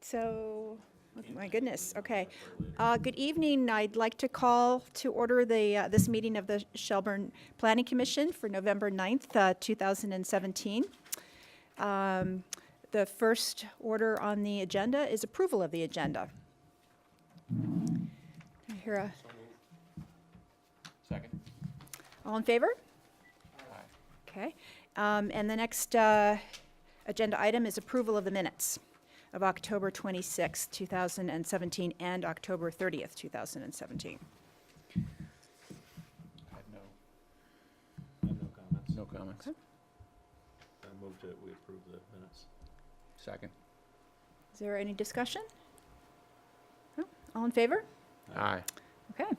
So, oh my goodness, okay. Good evening. I'd like to call to order this meeting of the Shelburne Planning Commission for November 9th, 2017. The first order on the agenda is approval of the agenda. I hear a, Second. all in favor? Aye. Okay. And the next agenda item is approval of the minutes of October 26th, 2017, and October 30th, 2017. I have no comments. No comments. Okay. I moved it, we approve the minutes. Second. Is there any discussion? No? All in favor? Aye. Okay.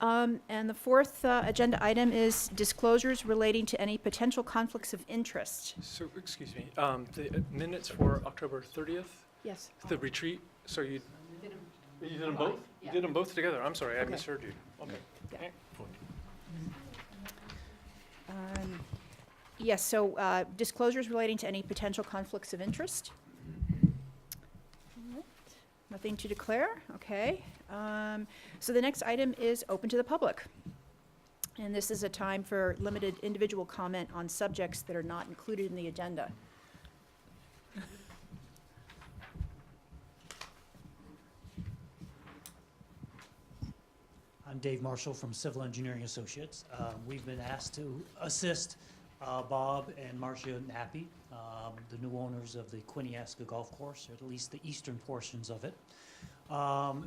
And the fourth agenda item is disclosures relating to any potential conflicts of interest. So, excuse me, the minutes for October 30th, Yes. the retreat, so you did them both? You did them both together? I'm sorry, I Okay. misheard you. Okay. Yeah. Okay. Yes, so disclosures relating to any potential conflicts of interest. All right. Nothing to declare, okay. So the next item is open to the public. And this is a time for limited individual comment on subjects that are not included in the agenda. I'm Dave Marshall from Civil Engineering Associates. We've been asked to assist Bob and Marcia Nappy, the new owners of the Quiniesca Golf Course, or at least the eastern portions of it,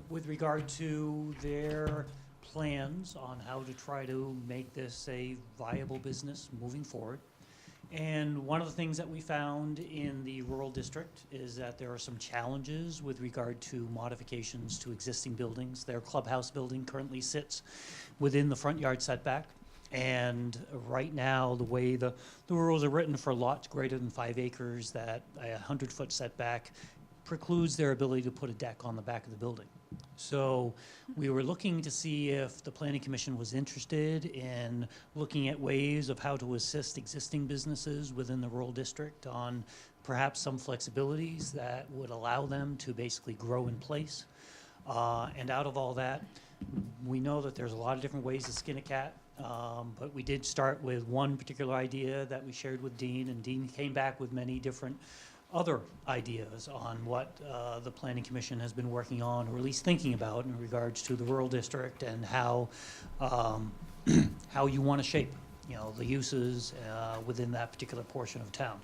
with regard to their plans on how to try to make this a viable business moving forward. And one of the things that we found in the rural district is that there are some challenges with regard to modifications to existing buildings. Their clubhouse building currently sits within the front yard setback. And right now, the way the rules are written for lots greater than 5 acres, that a 100-foot setback precludes their ability to put a deck on the back of the building. So we were looking to see if the Planning Commission was interested in looking at ways of how to assist existing businesses within the rural district on perhaps some flexibilities that would allow them to basically grow in place. And out of all that, we know that there's a lot of different ways to skin a cat. But we did start with one particular idea that we shared with Dean, and Dean came back with many different other ideas on what the Planning Commission has been working on, or at least thinking about, in regards to the rural district and how how you want to shape, the uses within that particular portion of town.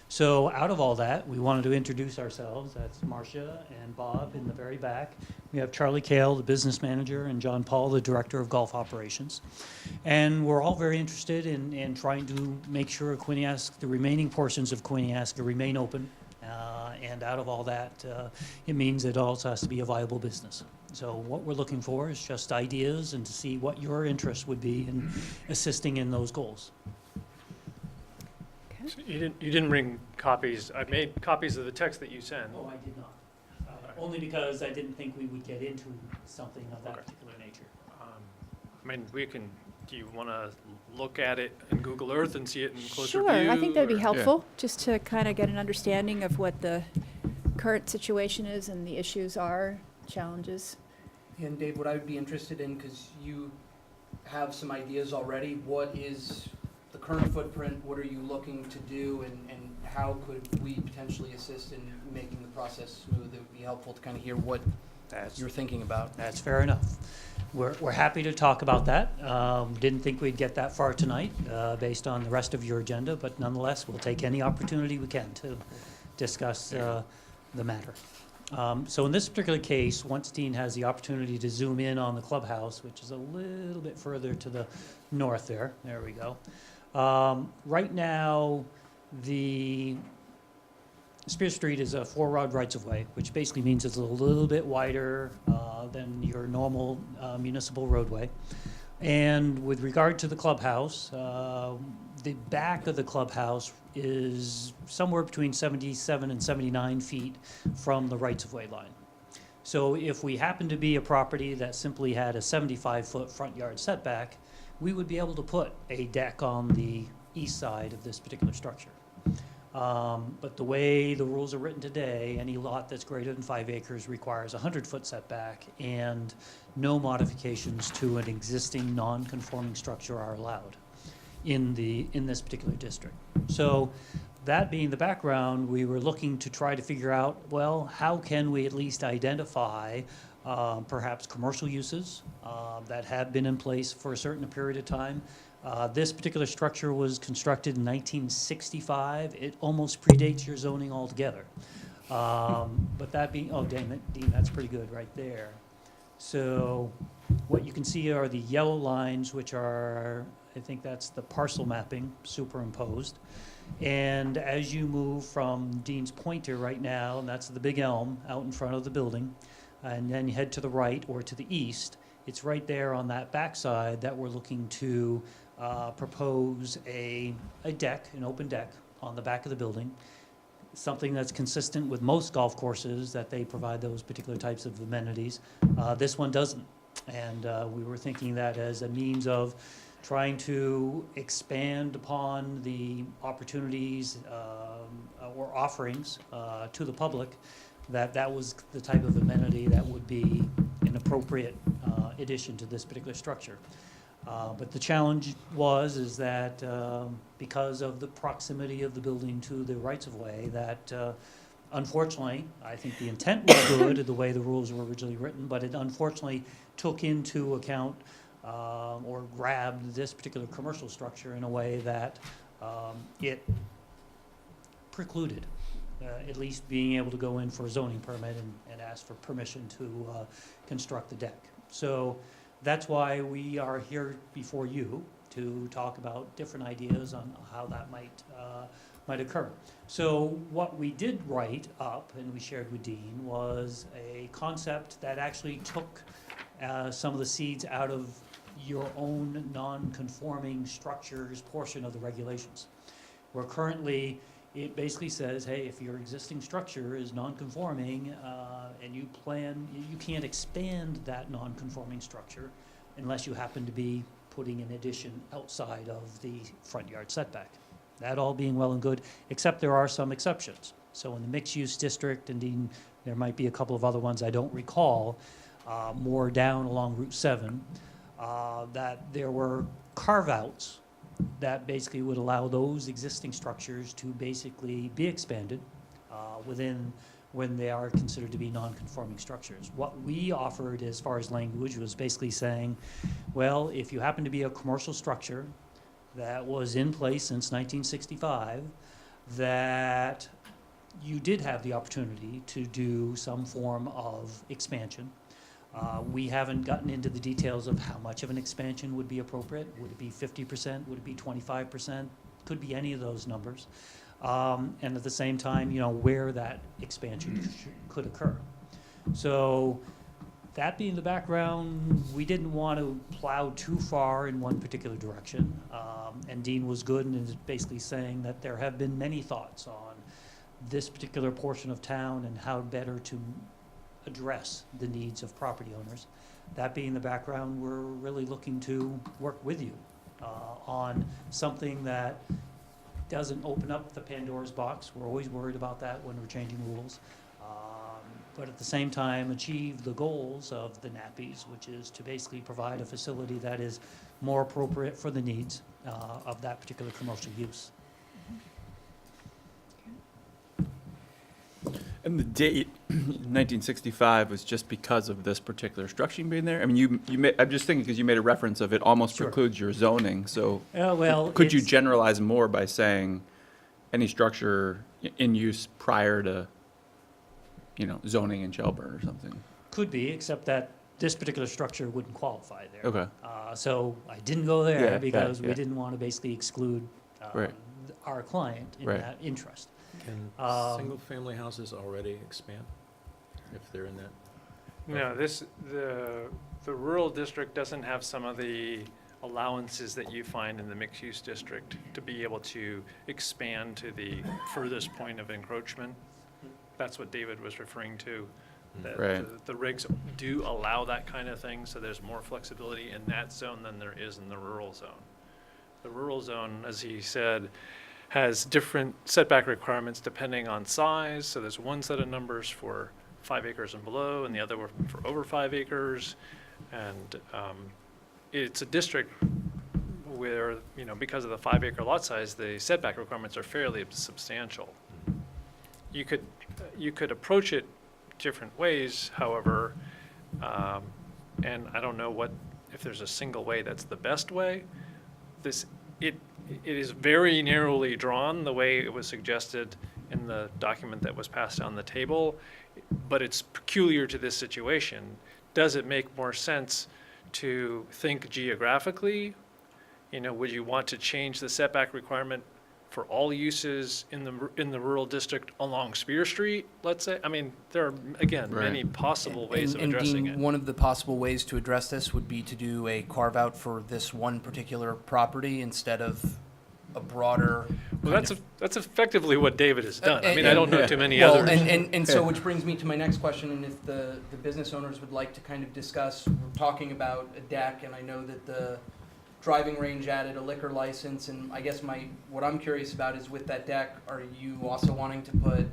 So out of all that, we wanted to introduce ourselves. That's Marcia and Bob in the very back. We have Charlie Kale, the business manager, and John Paul, the director of golf operations. And we're all very interested in trying to make sure the remaining portions of Quiniesca remain open. And out of all that, it means it also has to be a viable business. So what we're looking for is just ideas and to see what your interest would be in assisting in those goals. So you didn't bring copies. I made copies of the text that you sent. Oh, I did not. Only because I didn't think we would get into something of that Okay. particular nature. I mean, do you want to look at it in Google Earth and see it in closer Sure, view? I think that'd be or- helpful, just to kind of get an understanding of what the current situation is and the issues are, challenges. And Dave, what I would be interested in, because you have some ideas already, what is the current footprint, what are you looking to do, and how could we potentially assist in making the process smooth? It would be helpful to kind of hear what you're thinking about. That's fair enough. We're happy to talk about that. Didn't think we'd get that far tonight based on the rest of your agenda, but nonetheless, we'll take any opportunity we can to discuss the matter. So in this particular case, once Dean has the opportunity to zoom in on the clubhouse, which is a little bit further to the north there we go. Right now, the Spear Street is a 4-rod rights-of-way, which basically means it's a little bit wider than your normal municipal roadway. And with regard to the clubhouse, the back of the clubhouse is somewhere between 77 and 79 feet from the rights-of-way line. So if we happen to be a property that simply had a 75-foot front yard setback, we would be able to put a deck on the east side of this particular structure. But the way the rules are written today, any lot that's greater than 5 acres requires a 100-foot setback, and no modifications to an existing non-conforming structure are allowed in this particular district. So that being the background, we were looking to try to figure out, well, how can we at least identify perhaps commercial uses that have been in place for a certain period of time. This particular structure was constructed in 1965. It almost predates your zoning altogether. But that being, oh, Dean, that's pretty good right there. So what you can see are the yellow lines, which are, I think that's the parcel mapping superimposed. And as you move from Dean's Pointer right now, and that's the big elm out in front of the building, and then you head to the right or to the east, it's right there on that backside that we're looking to propose a deck, an open deck on the back of the building, something that's consistent with most golf courses that they provide those particular types of amenities. This one doesn't, and we were thinking that as a means of trying to expand upon the opportunities or offerings to the public, that was the type of amenity that would be an appropriate addition to this particular structure. But the challenge is that because of the proximity of the building to the rights-of-way, that unfortunately, I think the intent was good, the way the rules were originally written, but it unfortunately took into account or grabbed this particular commercial structure in a way that it precluded at least being able to go in for a zoning permit and ask for permission to construct the deck. So that's why we are here before you to talk about different ideas on how that might occur. So what we did write up and we shared with Dean was a concept that actually took some of the seeds out of your own non-conforming structures portion of the regulations. Where currently it basically says, hey, if your existing structure is non-conforming and you can't expand that non-conforming structure unless you happen to be putting an addition outside of the front yard setback. That all being well and good, except there are some exceptions. So in the mixed-use district, and there might be a couple of other ones I don't recall, more down along Route 7, that there were carve-outs that basically would allow those existing structures to basically be expanded within when they are considered to be non-conforming structures. What we offered as far as language was basically saying, well, if you happen to be a commercial structure that was in place since 1965, that you did have the opportunity to do some form of expansion. We haven't gotten into the details of how much of an expansion would be appropriate. Would it be 50%? Would it be 25%? Could be any of those numbers. And at the same time, where that expansion could occur. So that being the background, we didn't want to plow too far in one particular direction. And Dean was good and is basically saying that there have been many thoughts on this particular portion of town and how better to address the needs of property owners. That being the background, we're really looking to work with you on something that doesn't open up the Pandora's box. We're always worried about that when we're changing rules. But at the same time, achieve the goals of the nappies, which is to basically provide a facility that is more appropriate for the needs of that particular commercial use. And the date, 1965, was just because of this particular structure being there? I mean, I'm just thinking because you made a reference of it almost Sure. precludes your zoning, so Well, could you it's- generalize more by saying any structure in use prior to, zoning in Shelburne or something? Could be, except that this particular structure wouldn't qualify there. Okay. So I didn't go there Yeah, because yeah. we didn't want to basically exclude Right. our client in Right. that interest. Can single-family houses already expand if they're in that? No, the rural district doesn't have some of the allowances that you find in the mixed-use district to be able to expand to the furthest point of encroachment. That's what David was referring to. That Right. the regs do allow that kind of thing, so there's more flexibility in that zone than there is in the rural zone. The rural zone, as he said, has different setback requirements depending on size. So there's one set of numbers for 5 acres and below, and the other one for over 5 acres. And it's a district where, because of the 5-acre lot size, the setback requirements are fairly substantial. You could approach it different ways, however, and I don't know if there's a single way that's the best way. It is very narrowly drawn the way it was suggested in the document that was passed on the table, but it's peculiar to this situation. Does it make more sense to think geographically? Would you want to change the setback requirement for all uses in the rural district along Spear Street, let's say? I mean, there are, again, Right. many possible ways of And addressing Dean, it. one of the possible ways to address this would be to do a carve-out for this one particular property instead of a broader. Well, kind of- that's effectively what David has done. I mean, and- I don't know too many Well, others. and so which brings me to my next question, and if the business owners would like to kind of discuss, we're talking about a deck, and I know that the driving range added a liquor license, and I guess what I'm curious about is with that deck, are you also wanting to put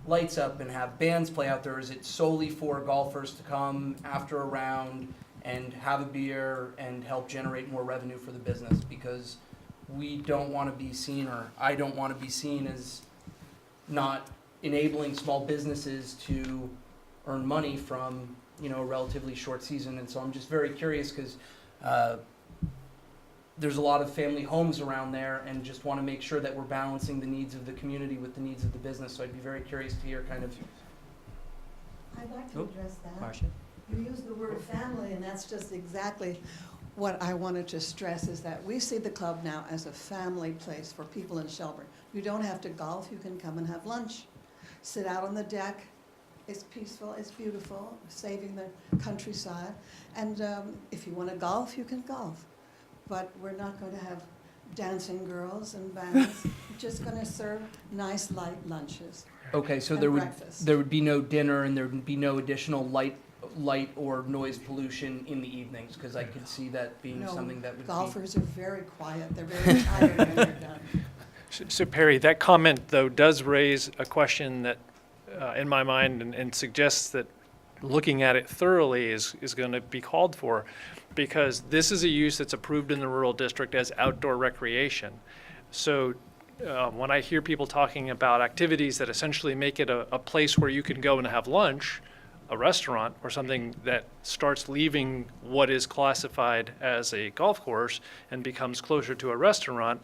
lights up and have bands play out there? Is it solely for golfers to come after a round and have a beer and help generate more revenue for the business? Because we don't want to be seen, or I don't want to be seen as not enabling small businesses to earn money from, a relatively short season. And so I'm just very curious because there's a lot of family homes around there, and just want to make sure that we're balancing the needs of the community with the needs of the business. So I'd be very curious to hear kind of. I'd like to Oh, address that. Marcia? You use the word family, and that's just exactly what I wanted to stress, is that we see the club now as a family place for people in Shelburne. You don't have to golf, you can come and have lunch. Sit out on the deck, it's peaceful, it's beautiful, saving the countryside. And if you want to golf, you can golf. But we're not going to have dancing girls and bands. We're just going to serve nice light lunches Okay, so and there breakfast. would be no dinner, and there would be no additional light or noise pollution in the evenings, because I could see that being No, something that would be. golfers are very quiet, they're very tired when they're done. So Perry, that comment, though, does raise a question that, in my mind, and suggests that looking at it thoroughly is going to be called for, because this is a use that's approved in the rural district as outdoor recreation. So when I hear people talking about activities that essentially make it a place where you can go and have lunch, a restaurant, or something that starts leaving what is classified as a golf course and becomes closer to a restaurant,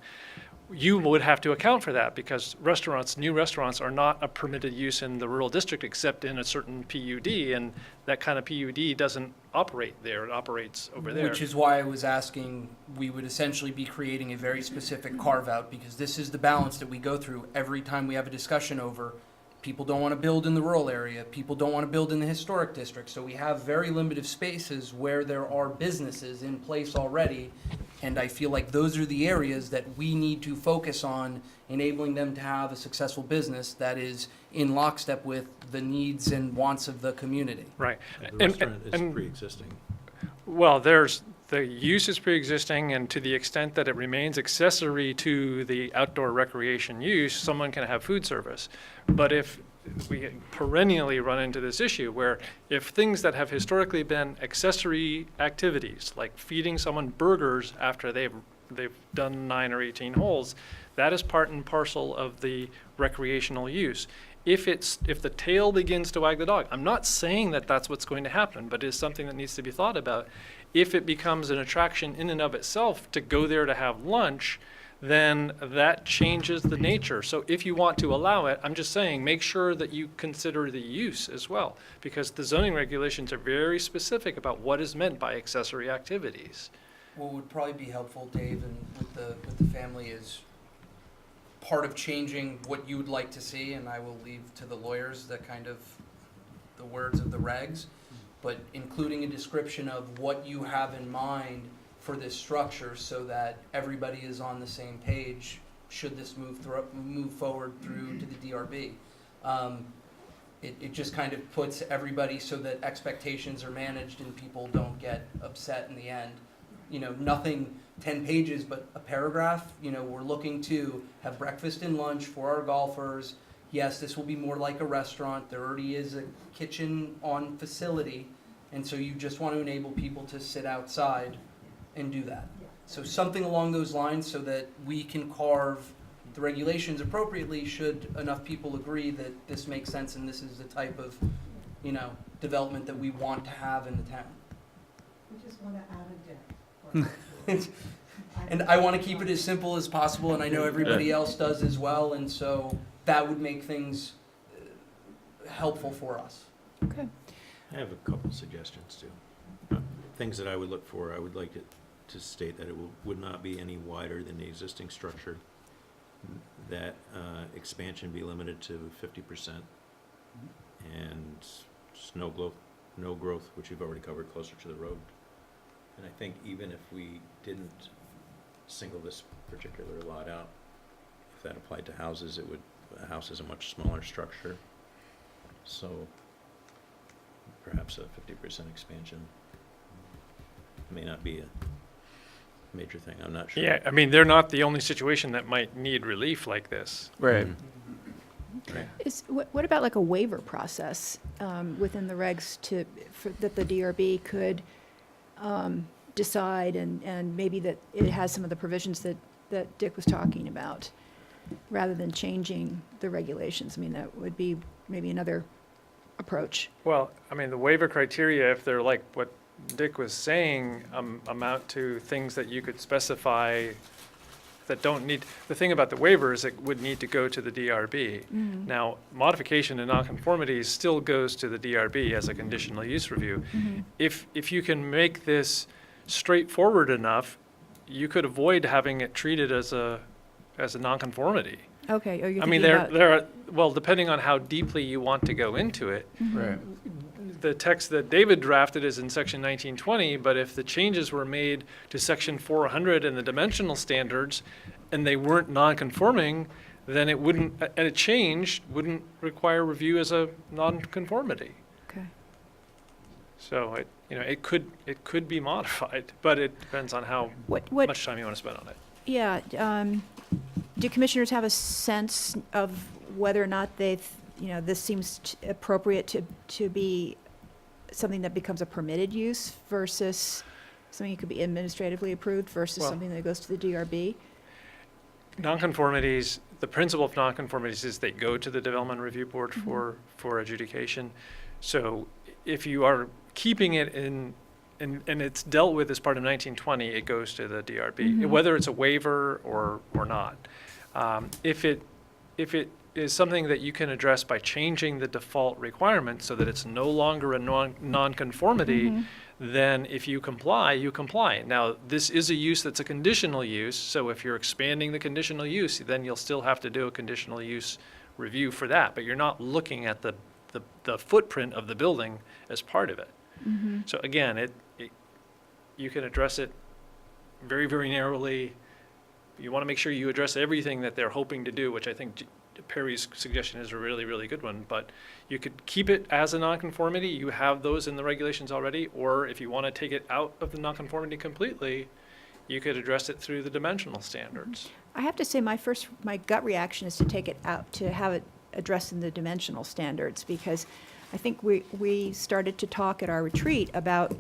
you would have to account for that, because new restaurants are not a permitted use in the rural district except in a certain PUD, and that kind of PUD doesn't operate there, it operates over there. Which is why I was asking, we would essentially be creating a very specific carve-out, because this is the balance that we go through every time we have a discussion over. People don't want to build in the rural area, people don't want to build in the historic district, so we have very limited spaces where there are businesses in place already. And I feel like those are the areas that we need to focus on, enabling them to have a successful business that is in lockstep with the needs and wants of the community. Right. The restaurant is pre-existing. Well, the use is pre-existing, and to the extent that it remains accessory to the outdoor recreation use, someone can have food service. But if we perennially run into this issue where if things that have historically been accessory activities, like feeding someone burgers after they've done 9 or 18 holes, that is part and parcel of the recreational use. If the tail begins to wag the dog, I'm not saying that that's what's going to happen, but it's something that needs to be thought about. If it becomes an attraction in and of itself to go there to have lunch, then that changes the nature. So if you want to allow it, I'm just saying, make sure that you consider the use as well, because the zoning regulations are very specific about what is meant by accessory activities. What would probably be helpful, Dave, and with the family is part of changing what you would like to see, and I will leave to the lawyers the words of the regs, but including a description of what you have in mind for this structure so that everybody is on the same page should this move forward through to the DRB. It just kind of puts everybody so that expectations are managed and people don't get upset in the end. Nothing 10 pages, but a paragraph, we're looking to have breakfast and lunch for our golfers. Yes, this will be more like a restaurant. There already is a kitchen on facility, and so you just want to enable people to sit outside and do that. So something along those lines so that we can carve the regulations appropriately should enough people agree that this makes sense and this is the type of, development that we want to have in the town. We just want to add a deck. And I want to keep it as simple as possible, and I know everybody else does as well, and so that would make things helpful for us. Okay. I have a couple suggestions too. Things that I would look for, I would like it to state that it would not be any wider than the existing structure, that expansion be limited to 50%, and just no growth, which you've already covered, closer to the road. And I think even if we didn't single this particular lot out, if that applied to houses, a house is a much smaller structure. So perhaps a 50% expansion may not be a major thing, I'm not sure. Yeah, I mean, they're not the only situation that might need relief like this. Right. What about like a waiver process within the regs that the DRB could decide, and maybe that it has some of the provisions that Dick was talking about, rather than changing the regulations? I mean, that would be maybe another approach. Well, I mean, the waiver criteria, if they're like what Dick was saying, amount to things that you could specify that don't need, the thing about the waiver is it would need to go to the DRB. Now, modification and nonconformities still goes to the DRB as a conditional use review. If you can make this straightforward enough, you could avoid having it treated as a nonconformity. Okay, are you I mean, thinking about? there are, well, depending on how deeply you want to go into it. Right. The text that David drafted is in section 1920, but if the changes were made to section 400 and the dimensional standards, and they weren't non-conforming, then it wouldn't, and a change wouldn't require review as a non-conformity. Okay. So it could be modified, but it depends on how What much time you want to spend on it. Yeah, do commissioners have a sense of whether or not this seems appropriate to be something that becomes a permitted use versus something that could be administratively approved versus Well- something that goes to the DRB? Nonconformities, the principle of nonconformities is they go to the Development Review Board for adjudication. So if you are keeping it and it's dealt with as part of 1920, it goes to the DRB, whether it's a waiver or not. If it is something that you can address by changing the default requirement so that it's no longer a nonconformity, then if you comply, you comply. Now, this is a use that's a conditional use, so if you're expanding the conditional use, then you'll still have to do a conditional use review for that, but you're not looking at the footprint of the building as part of it. So again, you can address it very, very narrowly. You want to make sure you address everything that they're hoping to do, which I think Perry's suggestion is a really, really good one, but you could keep it as a nonconformity. You have those in the regulations already, or if you want to take it out of the nonconformity completely, you could address it through the dimensional standards. I have to say, my gut reaction is to take it out, to have it addressed in the dimensional standards, because I think we started to talk at our retreat about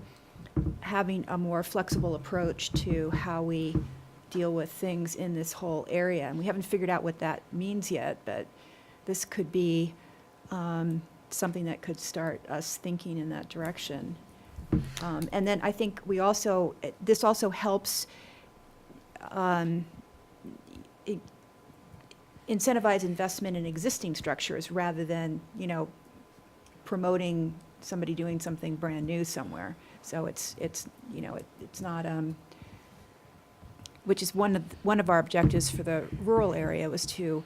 having a more flexible approach to how we deal with things in this whole area. And we haven't figured out what that means yet, but this could be something that could start us thinking in that direction. And then I think this also helps incentivize investment in existing structures rather than, promoting somebody doing something brand new somewhere. So it's not, which is one of our objectives for the rural area, was to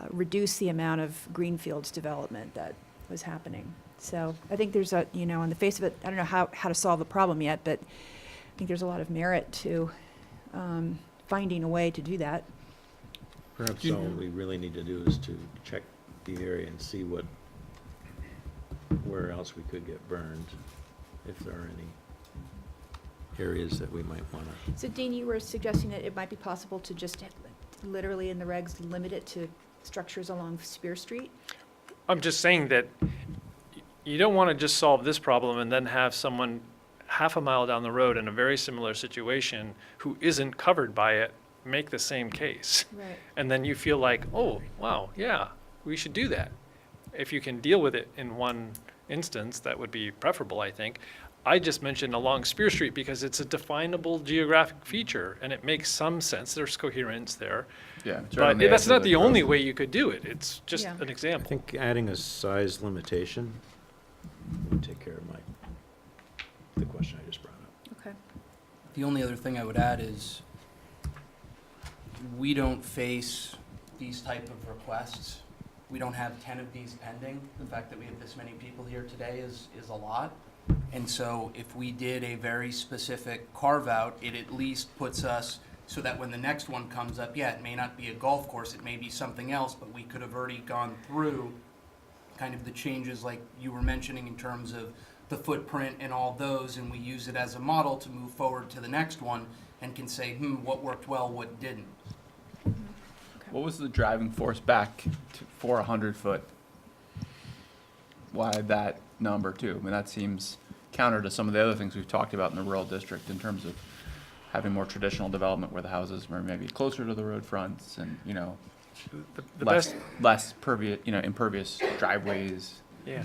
reduce the amount of greenfields development that was happening. So I think there's on the face of it, I don't know how to solve the problem yet, but I think there's a lot of merit to finding a way to do that. Perhaps all we really need to do is to check the area and see where else we could get burned, if there are areas that we might want to. So Dean, you were suggesting that it might be possible to just literally in the regs limit it to structures along Spear Street? I'm just saying that you don't want to just solve this problem and then have someone half a mile down the road in a very similar situation who isn't covered by it make the same case. Right. And then you feel like, oh, wow, yeah, we should do that. If you can deal with it in one instance, that would be preferable, I think. I just mentioned along Spear Street because it's a definable geographic feature and it makes some sense. There's coherence there. Yeah. it's right on But the that's edge not of the only growth. way you could do it. It's just Yeah. an I example. think adding a size limitation would take care of the question I just brought up. Okay. The only other thing I would add is, we don't face these type of requests. We don't have 10 of these pending. The fact that we have this many people here today is a lot. And so if we did a very specific carve-out, it at least puts us so that when the next one comes up, yeah, it may not be a golf course, it may be something else, but we could have already gone through kind of the changes like you were mentioning in terms of the footprint and all those, and we use it as a model to move forward to the next one and can say, what worked well, what didn't. What was the driving force back for a 100-foot? Why that number too? I mean, that seems counter to some of the other things we've talked about in the rural district in terms of having more traditional development where the houses were maybe closer to the road fronts and, The less, best, less impervious driveways. yeah.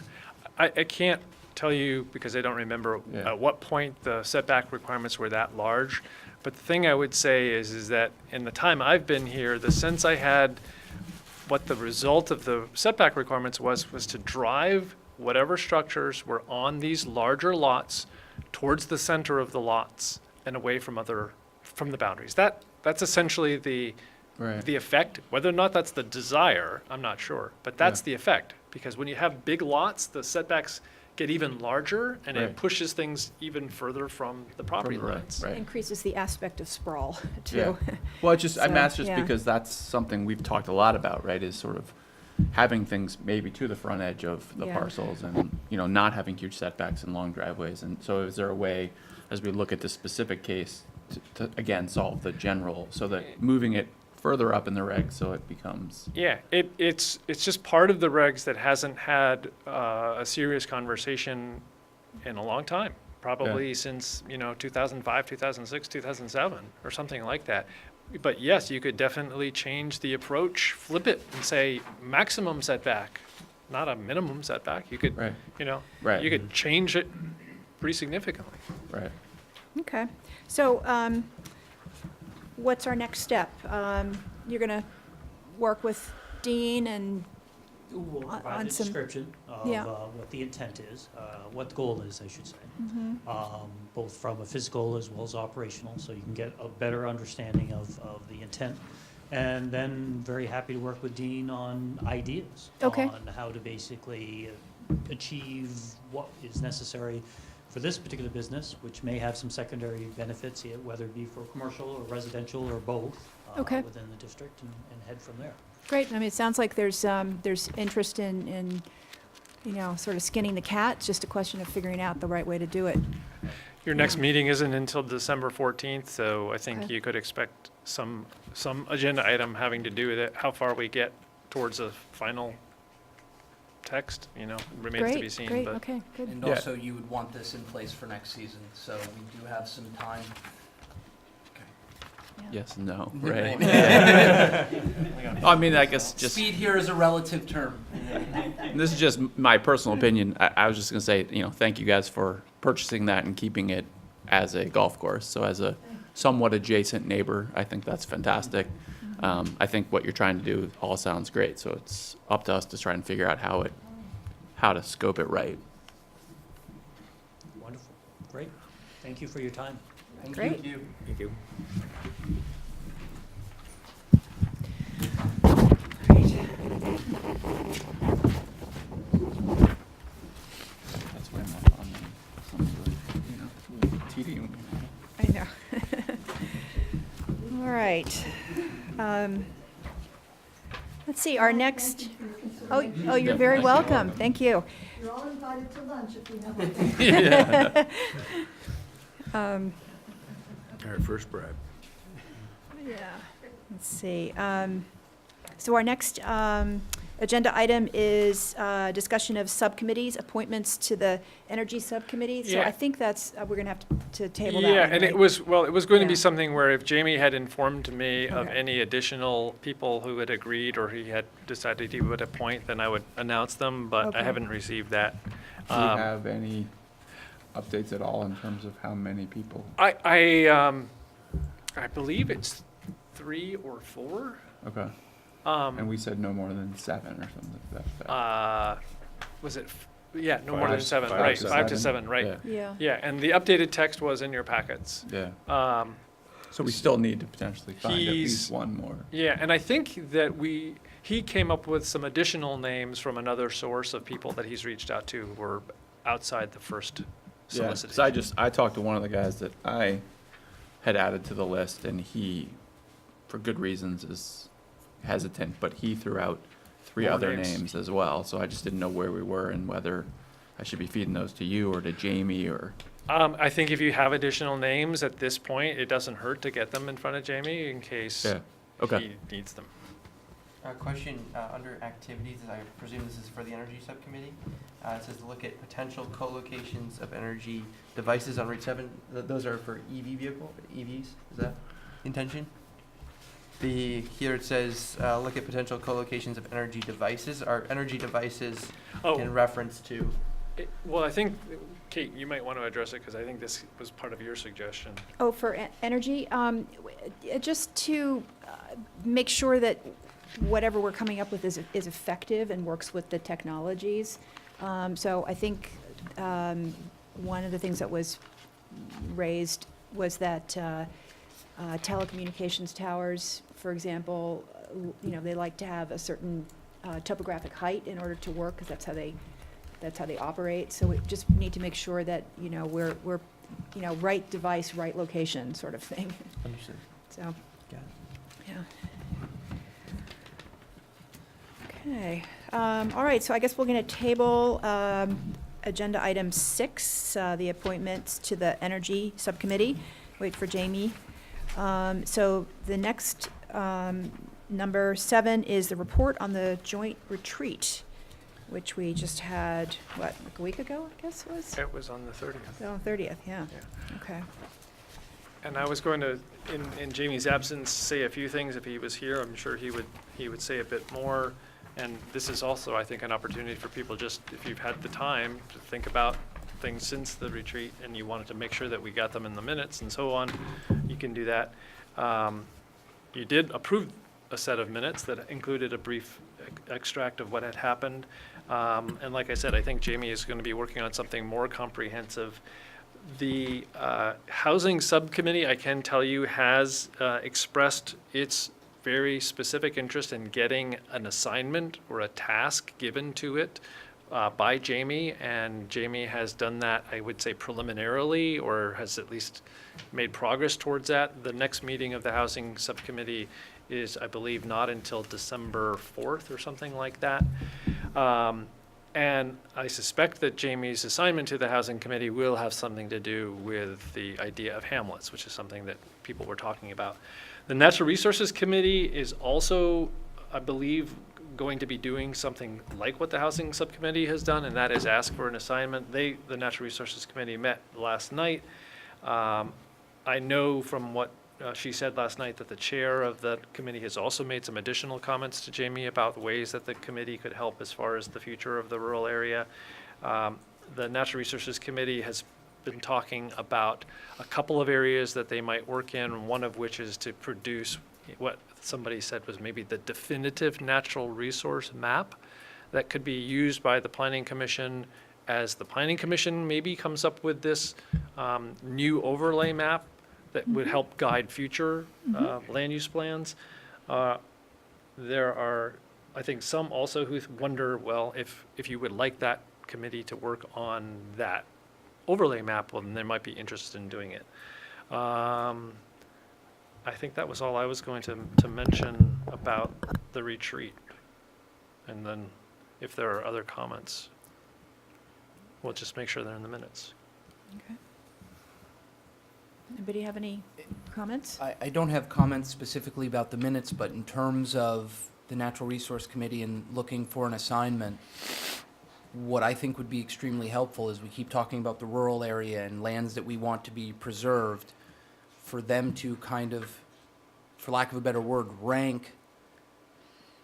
I can't tell you, because I don't remember Yeah. at what point the setback requirements were that large. But the thing I would say is that in the time I've been here, the sense I had, what the result of the setback requirements was to drive whatever structures were on these larger lots towards the center of the lots and away from the boundaries. That's essentially the Right. effect. Whether or not that's the desire, I'm not sure, but that's Yeah. the effect. Because when you have big lots, the setbacks get even larger and Right. it pushes things even further from the property From the- lines. right. Increases the aspect of sprawl too. Yeah. Well, it's just, I mean, So, that's just yeah. because that's something we've talked a lot about, right, is sort of having things maybe to the front edge of the Yeah. parcels and, not having huge setbacks and long driveways. And so is there a way, as we look at this specific case, to again, solve the general, so that moving it further up in the regs so it becomes, Yeah, it's just part of the regs that hasn't had a serious conversation in a long time. Probably since, 2005, 2006, 2007, or something like that. But yes, you could definitely change the approach, flip it and say maximum setback, not a minimum setback. You could, right, you could change it pretty significantly. right. Okay, so, what's our next step? You're gonna work with Dean and, We'll On provide a some- description of Yeah. what the intent is, what the goal is, I should say. Mhm. Both from a physical as well as operational, so you can get a better understanding of the intent. And then very happy to work with Dean on ideas. Okay. On how to basically achieve what is necessary for this particular business, which may have some secondary benefits, whether it be for commercial or residential or both. Okay. Within the district and head from there. Great, I mean, it sounds like there's interest in, sort of skinning the cat, it's just a question of figuring out the right way to do it. Your next Yeah. meeting isn't until December 14th, so I think Okay. you could expect some agenda item having to do with it, how far we get towards a final text, remains to be seen. Great, But okay, good. And Yeah. also, you would want this in place for next season, so we do have some time. Yes, and no, Right. right. I mean, I guess just, Speed here is a relative term. this is just my personal opinion. I was just gonna say, thank you guys for purchasing that and keeping it as a golf course. So as a somewhat adjacent neighbor, I think that's fantastic. I think what you're trying to do all sounds great, so it's up to us to try and figure out how to scope it right. Wonderful, great. Thank you for your time. Thank Great. you. Thank you. That's why I'm not on some TD. I know. All right. Let's see, our next, oh, you're very welcome, thank you. You're all invited to lunch if you have a. Our first bribe. Yeah. Let's see. So our next agenda item is discussion of subcommittees, appointments to the Energy Subcommittee. So Yeah. I think that's, we're going to have to table that Yeah, one, and it right? was, well, it was going to be Yeah. something where if Jamie had informed me of Okay. any additional people who had agreed or he had decided he would appoint, then I would announce them, but Okay. I haven't received that. Do we have any updates at all in terms of how many people? I believe it's 3 or 4. Okay. And we said no more than 7 or something to that effect. Was it, yeah, no more than 7, five right, to 5 to 7, 7, right. yeah. Yeah. Yeah, and the updated text was in your packets. Yeah. So we still need to potentially find at He's- least one more. Yeah, and I think that he came up with some additional names from another source of people that he's reached out to who were outside the first Yeah, solicitation. so I talked to one of the guys that I had added to the list, and he, for good reasons, is hesitant, but he threw out 3 More other names. names as well, so I just didn't know where we were and whether I should be feeding those to you or to Jamie or, I think if you have additional names at this point, it doesn't hurt to get them in front of Jamie in case yeah, okay. he needs them. Question, under activities, I presume this is for the Energy Subcommittee. It says to look at potential co-locations of energy devices on Route 7. Those are for EV EVs, is that intention? Here it says, look at potential co-locations of energy devices. Are energy devices in reference to? Well, I think, Kate, you might want to address it because I think this was part of your suggestion. Oh, for energy, just to make sure that whatever we're coming up with is effective and works with the technologies. So I think one of the things that was raised was that telecommunications towers, for example, they like to have a certain topographic height in order to work, because that's how they operate. So we just need to make sure that, we're right device, right location sort of thing. Understood. So, Got it. yeah. Okay, all right, so I guess we're gonna table, agenda item 6, the appointments to the Energy Subcommittee. Wait for Jamie. So the next, number 7 is the report on the joint retreat, which we just had, like a week ago, I guess it was? It was on the 30th. Oh, 30th, yeah, Yeah. okay. And I was going to, in Jamie's absence, say a few things. If he was here, I'm sure he would say a bit more. And this is also, I think, an opportunity for people, just if you've had the time to think about things since the retreat and you wanted to make sure that we got them in the minutes and so on, you can do that. You did approve a set of minutes that included a brief extract of what had happened. And like I said, I think Jamie is going to be working on something more comprehensive. The Housing Subcommittee, I can tell you, has expressed its very specific interest in getting an assignment or a task given to it by Jamie, and Jamie has done that, I would say, preliminarily, or has at least made progress towards that. The next meeting of the Housing Subcommittee is, I believe, not until December 4th or something like that. And I suspect that Jamie's assignment to the Housing Committee will have something to do with the idea of hamlets, which is something that people were talking about. The Natural Resources Committee is also, I believe, going to be doing something like what the Housing Subcommittee has done, and that is ask for an assignment. The Natural Resources Committee met last night. I know from what she said last night that the chair of the committee has also made some additional comments to Jamie about ways that the committee could help as far as the future of the rural area. The Natural Resources Committee has been talking about a couple of areas that they might work in, one of which is to produce what somebody said was maybe the definitive natural resource map that could be used by the Planning Commission as the Planning Commission maybe comes up with this new overlay map that would help guide future land use plans. There are, I think, some also who wonder, well, if you would like that committee to work on that overlay map, well, then they might be interested in doing it. I think that was all I was going to mention about the retreat. And then if there are other comments, we'll just make sure they're in the minutes. Okay. Anybody have any comments? I don't have comments specifically about the minutes, but in terms of the Natural Resource Committee and looking for an assignment, what I think would be extremely helpful is we keep talking about the rural area and lands that we want to be preserved, for them to kind of, for lack of a better word, rank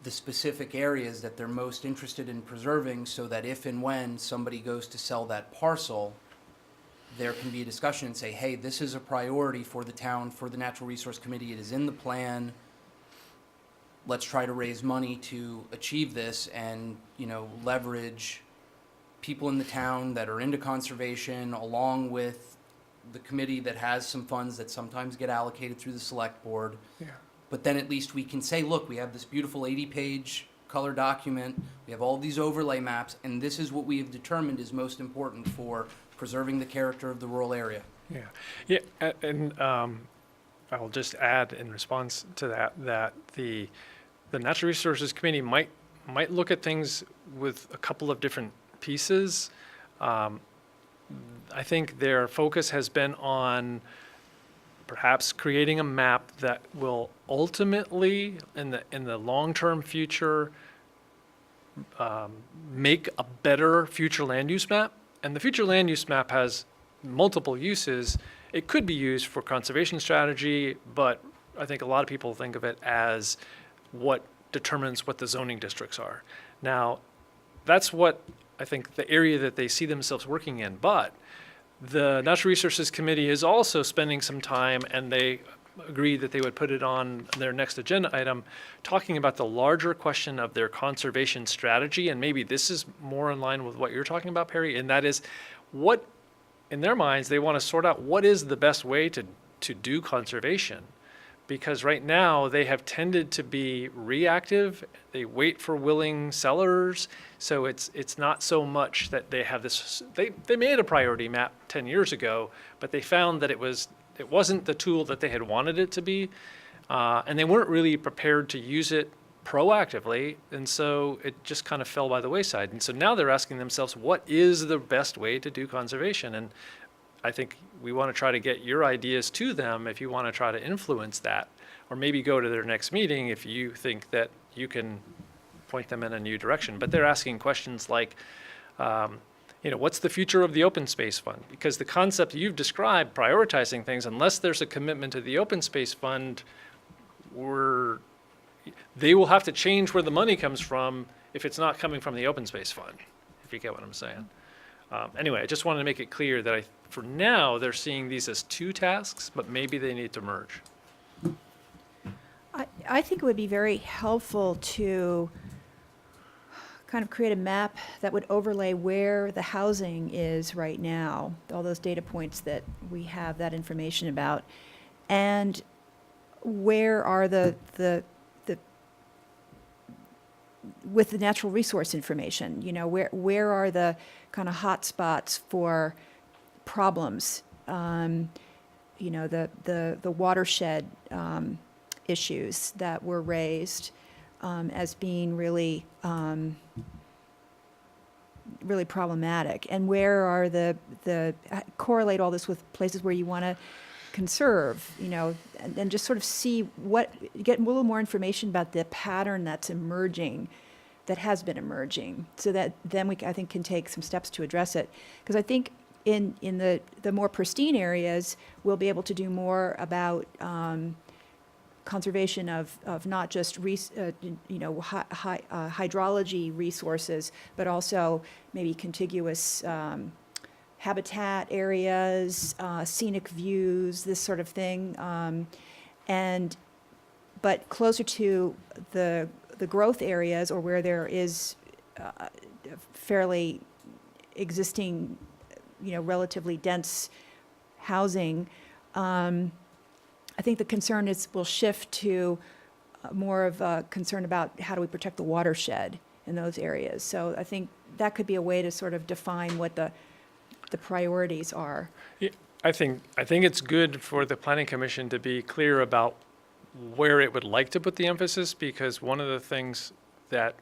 the specific areas that they're most interested in preserving, so that if and when somebody goes to sell that parcel, there can be a discussion and say, hey, this is a priority for the town, for the Natural Resource Committee, it is in the plan. Let's try to raise money to achieve this and, leverage people in the town that are into conservation, along with the committee that has some funds that sometimes get allocated through the select board. Yeah. But then at least we can say, look, we have this beautiful 80-page color document, we have all these overlay maps, and this is what we have determined is most important for preserving the character of the rural area. And I'll just add in response to that the Natural Resources Committee might look at things with a couple of different pieces. I think their focus has been on perhaps creating a map that will ultimately, in the long-term future, make a better future land use map. And the future land use map has multiple uses. It could be used for conservation strategy, but I think a lot of people think of it as what determines what the zoning districts are. Now, that's what I think the area that they see themselves working in. But the Natural Resources Committee is also spending some time, and they agreed that they would put it on their next agenda item, talking about the larger question of their conservation strategy. And maybe this is more in line with what you're talking about, Perry, and that is what, in their minds, they want to sort out what is the best way to do conservation. Because right now they have tended to be reactive. They wait for willing sellers. So it's not so much that they have this, they made a priority map 10 years ago, but they found that it wasn't the tool that they had wanted it to be. And they weren't really prepared to use it proactively. And so it just kind of fell by the wayside. And so now they're asking themselves, what is the best way to do conservation? And I think we want to try to get your ideas to them if you want to try to influence that, or maybe go to their next meeting if you think that you can point them in a new direction. But they're asking questions like, what's the future of the open space fund? Because the concept you've described, prioritizing things, unless there's a commitment to the open space fund, they will have to change where the money comes from if it's not coming from the open space fund, if you get what I'm saying. Anyway, I just wanted to make it clear that for now, they're seeing these as two tasks, but maybe they need to merge. I think it would be very helpful to kind of create a map that would overlay where the housing is right now, all those data points that we have that information about, and where are with the natural resource information, where are the kind of hot spots for problems, the watershed issues that were raised as being really problematic, and where are correlate all this with places where you want to conserve, and just sort of see get a little more information about the pattern that has been emerging, so that then I think can take some steps to address it. Because I think in the more pristine areas, we'll be able to do more about conservation of not just hydrology resources, but also maybe contiguous habitat areas, scenic views, this sort of thing, but closer to the growth areas, or where there is fairly existing, relatively dense housing. I think the concern will shift to more of a concern about how do we protect the watershed in those areas. So I think that could be a way to sort of define what the priorities are. Yeah, I think it's good for the Planning Commission to be clear about where it would like to put the emphasis, because one of the things that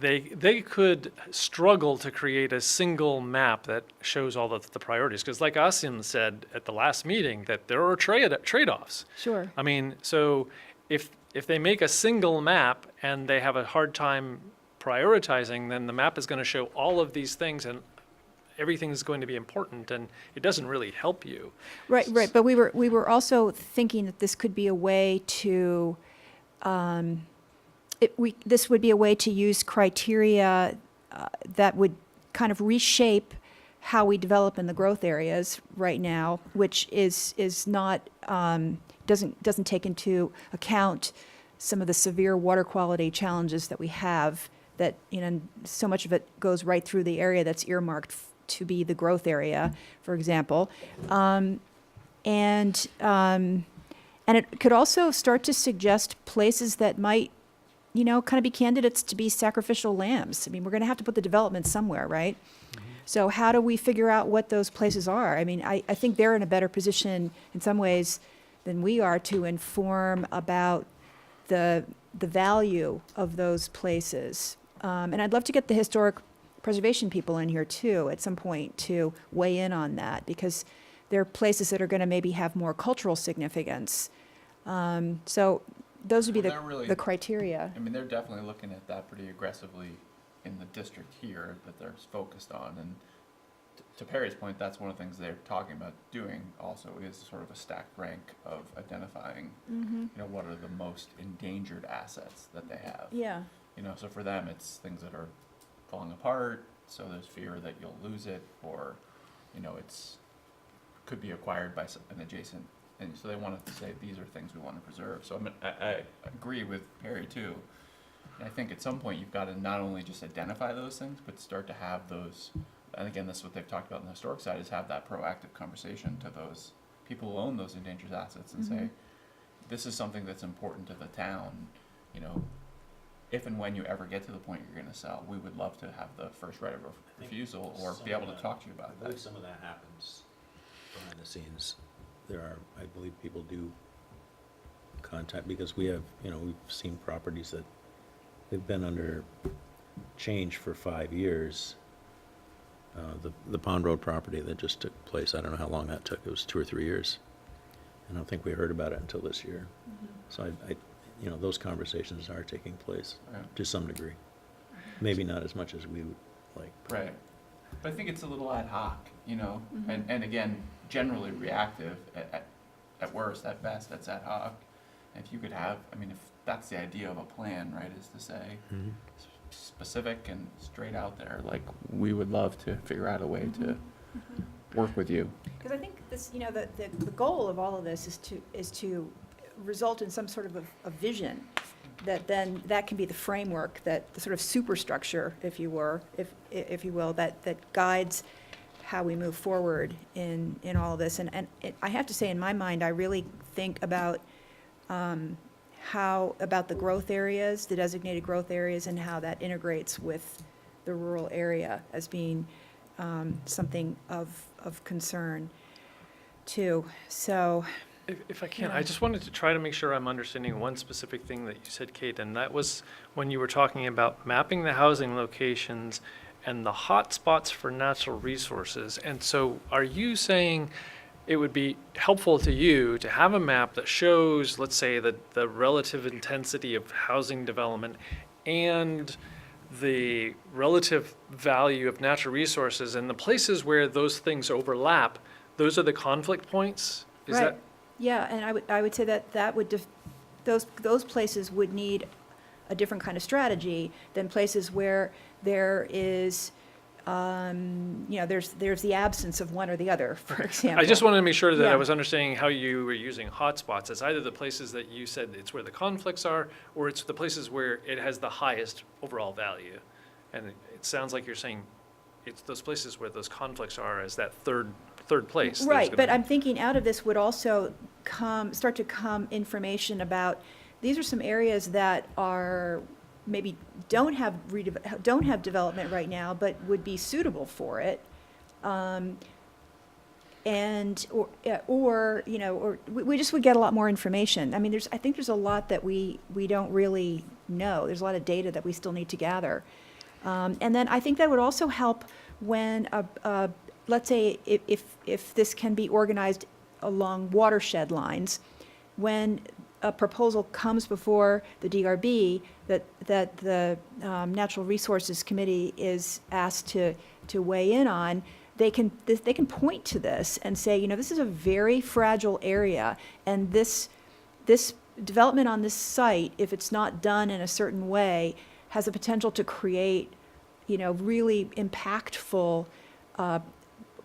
they could struggle to create a single map that shows all the priorities. Because like Asim said at the last meeting, that there are trade-offs. Sure. I mean, so if they make a single map and they have a hard time prioritizing, then the map is going to show all of these things and everything is going to be important, and it doesn't really help you. Right, right. But we were also thinking that this could be a way to, this would be a way to use criteria that would kind of reshape how we develop in the growth areas right now, which is not, doesn't take into account some of the severe water quality challenges that we have, that, you know, so much of it goes right through the area that's earmarked to be the growth area, for example. And it could also start to suggest places that might, you know, kind of be candidates to be sacrificial lambs. I mean, we're going to have to put the development somewhere, right? So how do we figure out what those places are? I mean, I think they're in a better position in some ways than we are to inform about the value of those places. And I'd love to get the historic preservation people in here too at some point to weigh in on that, because there are places that are going to maybe have more cultural significance. So those would be Well, they're really- the criteria. I mean, they're definitely looking at that pretty aggressively in the district here that they're focused on. And to Perry's point, that's one of the things they're talking about doing also, is sort of a stacked rank of identifying, you know, what are the most endangered assets that they have. Yeah. You know, so for them, it's things that are falling apart, so there's fear that you'll lose it, or, you know, could be acquired by an adjacent, and so they wanted to say, these are things we want to preserve. So I agree with Perry too. And I think at some point you've got to not only just identify those things, but start to have those, and again, this is what they've talked about on the historic side, is have that proactive conversation to those people who own those endangered assets and say, this is something that's important to the town, you know, if and when you ever get to the point you're going to sell, we would love to have the first right of refusal or be able to talk to you about I believe that. some of that happens behind the scenes. There are, I believe people do contact, because we have, you know, we've seen properties that they've been under change for 5 years. The Pond Road property that just took place, I don't know how long that took, it was 2 or 3 years. I don't think we heard about it until this year. So I you know, those conversations are taking place Yeah. to some degree. Maybe not as much as we would like. Right. But I think it's a little ad hoc, you know, and again, generally reactive at worst, at best, that's ad hoc. And if you could have, I mean, if that's the idea of a plan, right, is to say specific and straight out there, like, we would love to figure out a way to work with you. Because I think this, you know, the goal of all of this is to result in some sort of a vision that then, that can be the framework, that the sort of superstructure, if you will, that guides how we move forward in all of this. And I have to say, in my mind, I really think about about the growth areas, the designated growth areas, and how that integrates with the rural area as being something of concern too. So. If I can, Yeah. I just wanted to try to make sure I'm understanding one specific thing that you said, Kate, and that was when you were talking about mapping the housing locations and the hot spots for natural resources. And so are you saying it would be helpful to you to have a map that shows, let's say, the relative intensity of housing development and the relative value of natural resources, and the places where those things overlap, those are the conflict points? Is Right. that? Yeah, and I would say that would, those places would need a different kind of strategy than places where there is, you know, there's the absence of one or the other, for example. I just wanted to make sure that I Yeah. was understanding how you were using hotspots as either the places that you said it's where the conflicts are, or it's the places where it has the highest overall value. And it sounds like you're saying it's those places where those conflicts are as that third place. There's Right, but gonna- I'm thinking out of this would also start to come information about, these are some areas that are, maybe don't have development right now, but would be suitable for it. And, or, you know, or we just would get a lot more information. I mean, I think there's a lot that we don't really know. There's a lot of data that we still need to gather. And then I think that would also help when, let's say, if this can be organized along watershed lines, when a proposal comes before the DRB that the Natural Resources Committee is asked to weigh in on, they can point to this and say, you know, this is a very fragile area, and this development on this site, if it's not done in a certain way, has the potential to create, you know, really impactful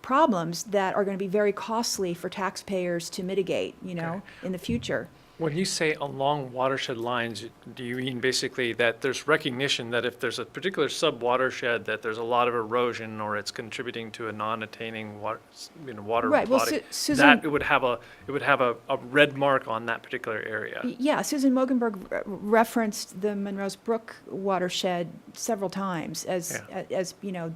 problems that are going to be very costly for taxpayers to mitigate, you know, in the future. When you say along watershed lines, do you mean basically that there's recognition that if there's a particular sub-watershed, that there's a lot of erosion or it's contributing to a non-attaining water, you know, water Right, well, body, Susan. that it would have a red mark on that particular area? Yeah, Susan Mogenberg referenced the Monroe's Brook watershed several times as, you know,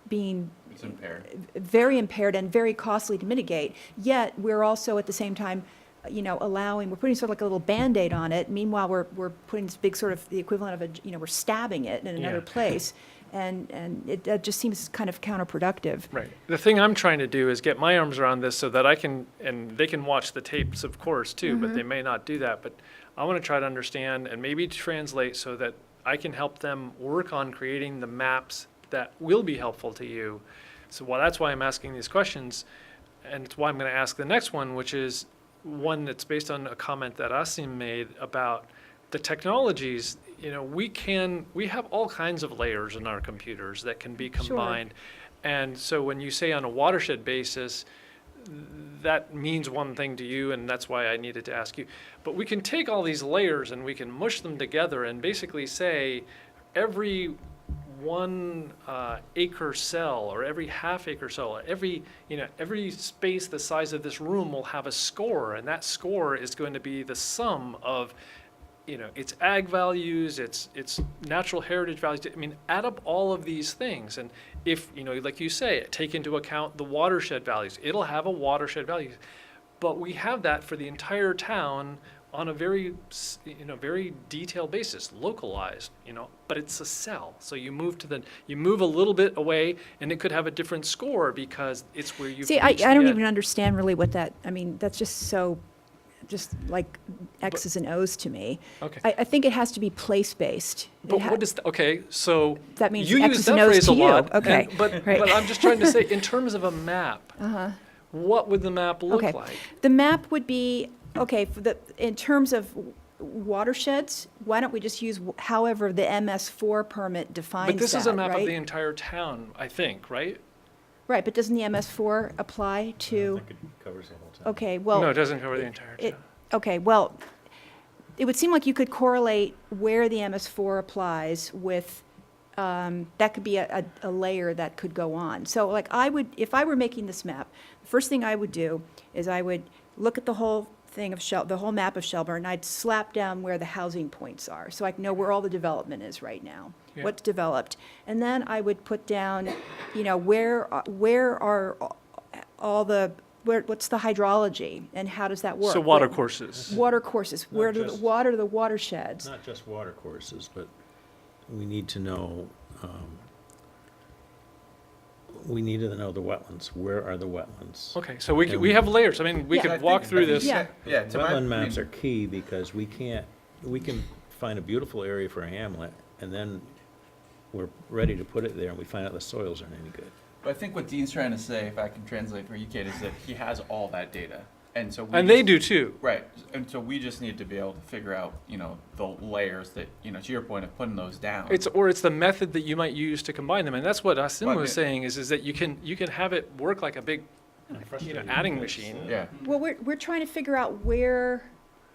being It's impaired. very impaired and very costly to mitigate. Yet, we're also at the same time, you know, we're putting sort of like a little Band-Aid on it. Meanwhile, we're putting this big sort of, the equivalent of a, you know, we're stabbing it in another Yeah. place. And it just seems kind of counterproductive. Right. The thing I'm trying to do is get my arms around this so that I can, and they can watch the tapes, of course, too, but they may not do that. But I want to try to understand and maybe translate so that I can help them work on creating the maps that will be helpful to you. So that's why I'm asking these questions, and it's why I'm going to ask the next one, which is one that's based on a comment that Asim made about the technologies. You know, we have all kinds of layers in our computers that can be combined. And so when you say on a watershed basis, that means one thing to you, and that's why I needed to ask you. But we can take all these layers and we can mush them together and basically say every 1 acre cell or every half-acre cell, every space the size of this room will have a score, and that score is going to be the sum of, you know, its ag values, its natural heritage values. I mean, add up all of these things, and if, you know, like you say, take into account the watershed values, it'll have a watershed value. But we have that for the entire town on a very, you know, very detailed basis, localized, you know, but it's a cell. So you move a little bit away, and it could have a different score because it's where you've See, I reached don't the even edge. understand really what that, I mean, that's just like X's and O's to me. Okay. I think it has to be place-based. But what is, okay, so That means you use X's that and O's phrase to a you. lot. Okay, But right. I'm just trying to say, in terms of a map, what would the map look Okay. like? The map would be, okay, in terms of watersheds, why don't we just use however the MS4 permit defines that, But this is a map of right? the entire town, I think, right? Right, but doesn't the MS4 apply I to, think it covers the whole town. okay, well. No, it doesn't cover the entire it- town. Okay, well, it would seem like you could correlate where the MS4 applies with, that could be a layer that could go on. So like if I were making this map, the first thing I would do is I would look at the whole thing of the whole map of Shelburne, and I'd slap down where the housing points are, so I can know where all the development is right now, Yeah. what's developed. And then I would put down, you know, where are all the, what's the hydrology, and how does that work? So water courses. Water courses, Not where do just- the watersheds? Not just water courses, but we need to know, the wetlands. Where are the wetlands? Okay, so we have layers. I mean, we Yeah. could walk through this. Yeah. Yeah, to my, Wetland maps are key because we can find a beautiful area for a hamlet, and then we're ready to put it there, and we find out the soils aren't any good. But I think what Dean's trying to say, if I can translate for you, Kate, is that he has all that data. And so And they do too. Right. And so we just need to be able to figure out, you know, the layers that, you know, to your point of putting those down. It's the method that you might use to combine them, and that's what Asim Well, was yeah. saying is that you can have it work like a big, you know, adding machine. Yeah. Well, we're trying to figure out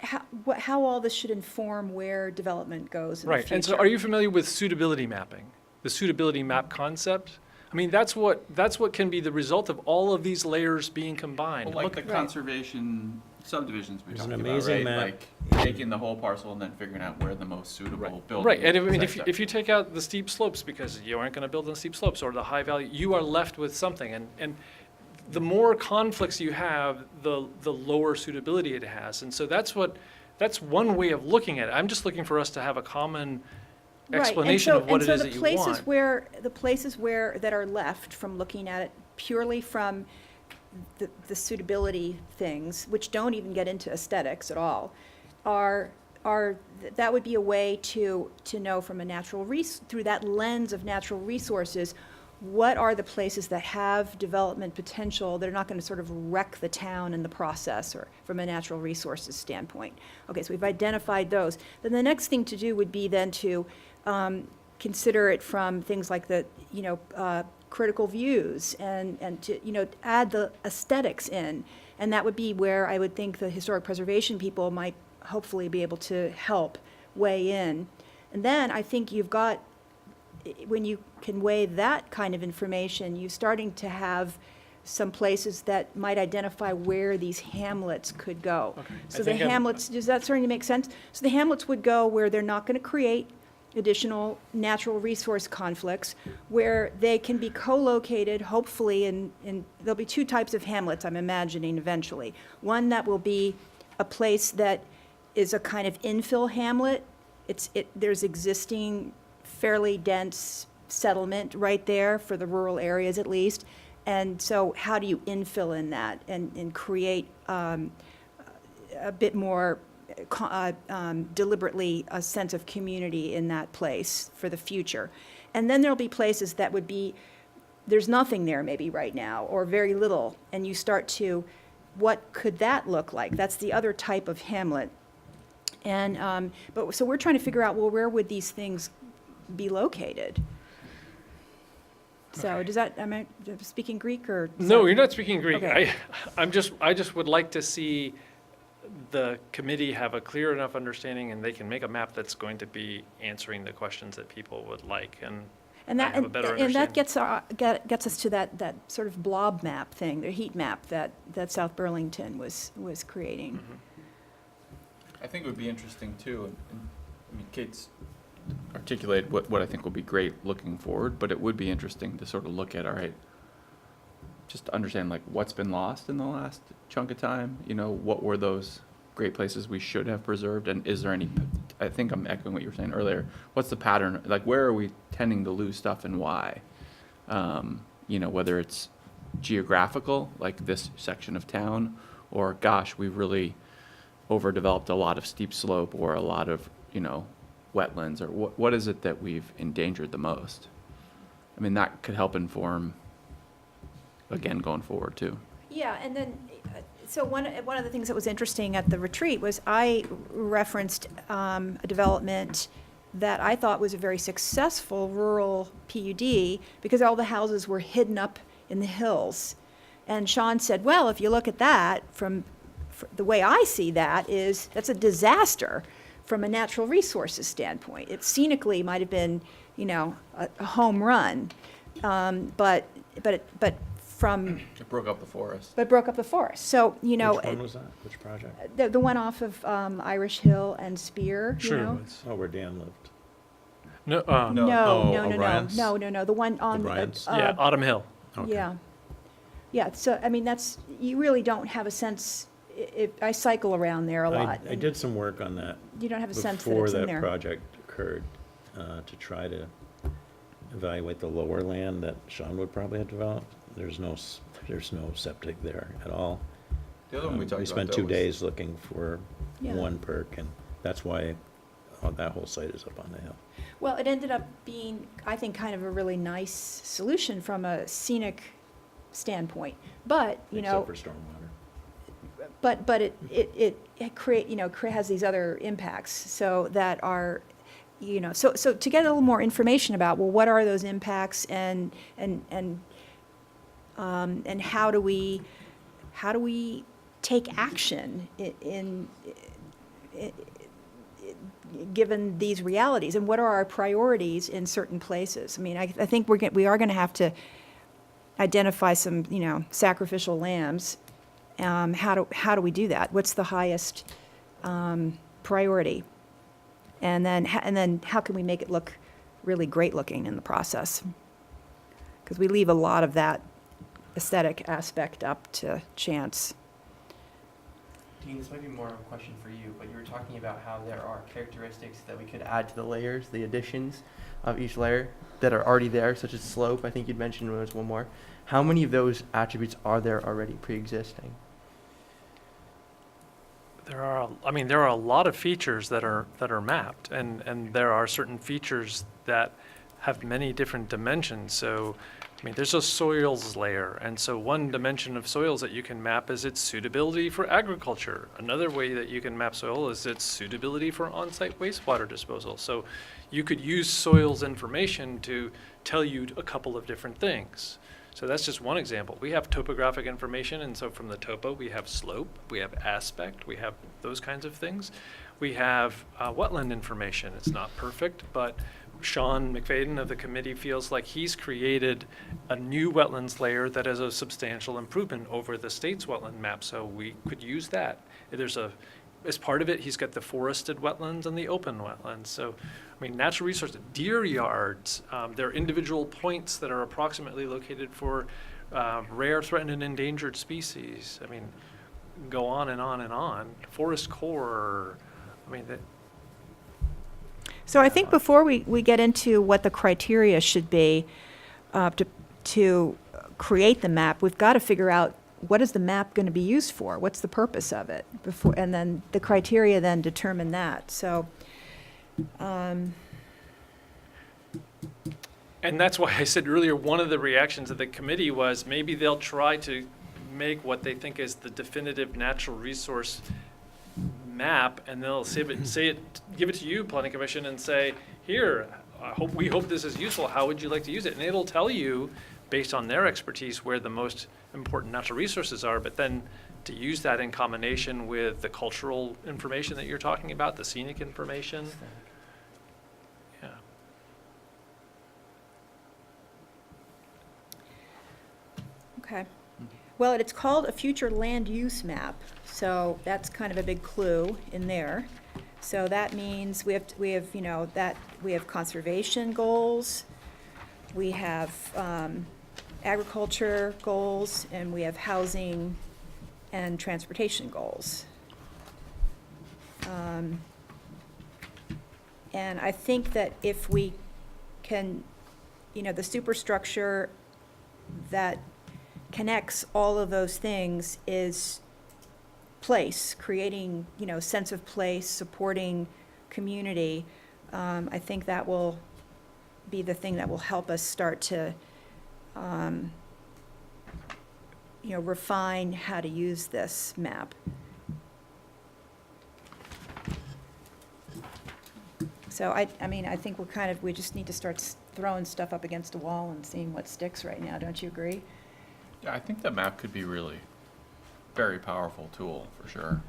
how all this should inform where development goes in the Right. future. And so, are you familiar with suitability mapping? The suitability map concept. I mean, that's what can be the result of all of these layers being combined. Well, like the Right. conservation subdivisions we There's talked an about, amazing right? map. Like taking the whole parcel and then figuring out where the most suitable building. Right, and I mean, sites are. if you take out the steep slopes, because you aren't gonna build on steep slopes, or the high value, you are left with something, and the more conflicts you have, the lower suitability it has, and so that's one way of looking at it. I'm just looking for us to have a common Right, and explanation so- of what it is that And you so the want. places where, that are left from looking at it purely from the suitability things, which don't even get into aesthetics at all, that would be a way to know from through that lens of natural resources, what are the places that have development potential that are not going to sort of wreck the town in the process, or from a natural resources standpoint. Okay, so we've identified those. Then the next thing to do would be then to consider it from things like the, critical views, and to, add the aesthetics in. And that would be where I would think the historic preservation people might hopefully be able to help weigh in. And then I think you've got, when you can weigh that kind of information, you're starting to have some places that might identify where these hamlets could go. Okay. So the hamlets, is that starting to make sense? So the hamlets would go where they're not going to create additional natural resource conflicts, where they can be co-located, hopefully, in there'll be two types of hamlets, I'm imagining, eventually. One that will be a place that is a kind of infill hamlet. There's existing fairly dense settlement right there for the rural areas at least. And so how do you infill in that and create a bit more deliberately a sense of community in that place for the future? And then there'll be places that would be, there's nothing there maybe right now, or very little, and you start to, what could that look like? That's the other type of hamlet. And, so we're trying to figure out, well, where would these things be located? So does that, am I speaking Greek, or? No, you're not speaking Greek. Okay. I just would like to see the committee have a clear enough understanding, and they can make a map that's going to be answering the questions that people would like, and that, have a better and that understanding. gets us to that sort of blob map thing, the heat map that South Burlington was creating. Mm-hmm. I think it would be interesting too, and I mean, Kate's articulated what I think will be great looking forward, but it would be interesting to sort of look at, all right, just to understand like what's been lost in the last chunk of time, what were those great places we should have preserved, and is there any, I think I'm echoing what you were saying earlier, what's the pattern, like where are we tending to lose stuff and why? Whether it's geographical, like this section of town, or gosh, we've really overdeveloped a lot of steep slope, or a lot of, wetlands, or what is it that we've endangered the most? I mean, that could help inform, again, going forward too. Yeah, and then, so one of the things that was interesting at the retreat was I referenced a development that I thought was a very successful rural PUD, because all the houses were hidden up in the hills. And Sean said, well, if you look at that the way I see that is, that's a disaster from a natural resources standpoint. It scenically might have been, a home run, but from. It broke up the forest. But broke up the forest. So, Which one was that? Which project? the one off of Irish Hill and Spear, Sure. Oh, where Dan lived. No, Oh, O'Brien's? No, the one on. O'Brien's? yeah, Autumn Hill. Okay. Yeah. Yeah, so, I mean, you really don't have a sense, I cycle around there a lot. I did some work on that You don't have a sense that before it's in that there. project occurred, to try to evaluate the lower land that Sean would probably have developed. There's no septic there at all. The other one we talked about, spent though, 2 was- days looking for Yeah. one perk, and that's why that whole site is up on the hill. Well, it ended up being, I think, kind of a really nice solution from a scenic standpoint. But, Except for stormwater. but it create, has these other impacts, so that are, so to get a little more information about, well, what are those impacts, and how do we take action in given these realities, and what are our priorities in certain places? I mean, I think we are going to have to identify some, sacrificial lambs. How do we do that? What's the highest priority? And then how can we make it look really great looking in the process? Because we leave a lot of that aesthetic aspect up to chance. Dean, this might be more of a question for you, but you were talking about how there are characteristics that we could add to the layers, the additions of each layer that are already there, such as slope. I think you'd mentioned there was one more. How many of those attributes are there already pre-existing? There are a lot of features that are mapped, and there are certain features that have many different dimensions. So, there's a soils layer, and so one dimension of soils that you can map is its suitability for agriculture. Another way that you can map soil is its suitability for on-site wastewater disposal. So you could use soils information to tell you a couple of different things. So that's just one example. We have topographic information, and so from the topo, we have slope, we have aspect, we have those kinds of things. We have wetland information. It's not perfect, but Sean McFadden of the committee feels like he's created a new wetlands layer that is a substantial improvement over the state's wetland map, so we could use that. As part of it, he's got the forested wetlands and the open wetlands. So, natural resources, deer yards, there are individual points that are approximately located for rare, threatened, and endangered species. Go on and on and on. Forest core, So I think before we get into what the criteria should be to create the map, we've got to figure out what is the map going to be used for? What's the purpose of it? And then the criteria then determine that. So, and that's why I said earlier, one of the reactions of the committee was maybe they'll try to make what they think is the definitive natural resource map, and they'll give it to you, Planning Commission, and say, here, we hope this is useful. How would you like to use it? And it'll tell you, based on their expertise, where the most important natural resources are, but then to use that in combination with the cultural information that you're talking about, the scenic information. Yeah. okay. Well, it's called a future land use map, so that's kind of a big clue in there. So that means we have conservation goals, we have agriculture goals, and we have housing and transportation goals. And I think that if we can, the superstructure that connects all of those things is place, creating, sense of place, supporting community. I think that will be the thing that will help us start to refine how to use this map. So I think we just need to start throwing stuff up against a wall and seeing what sticks right now. Don't you agree? Yeah, I think the map could be really very powerful tool for sure.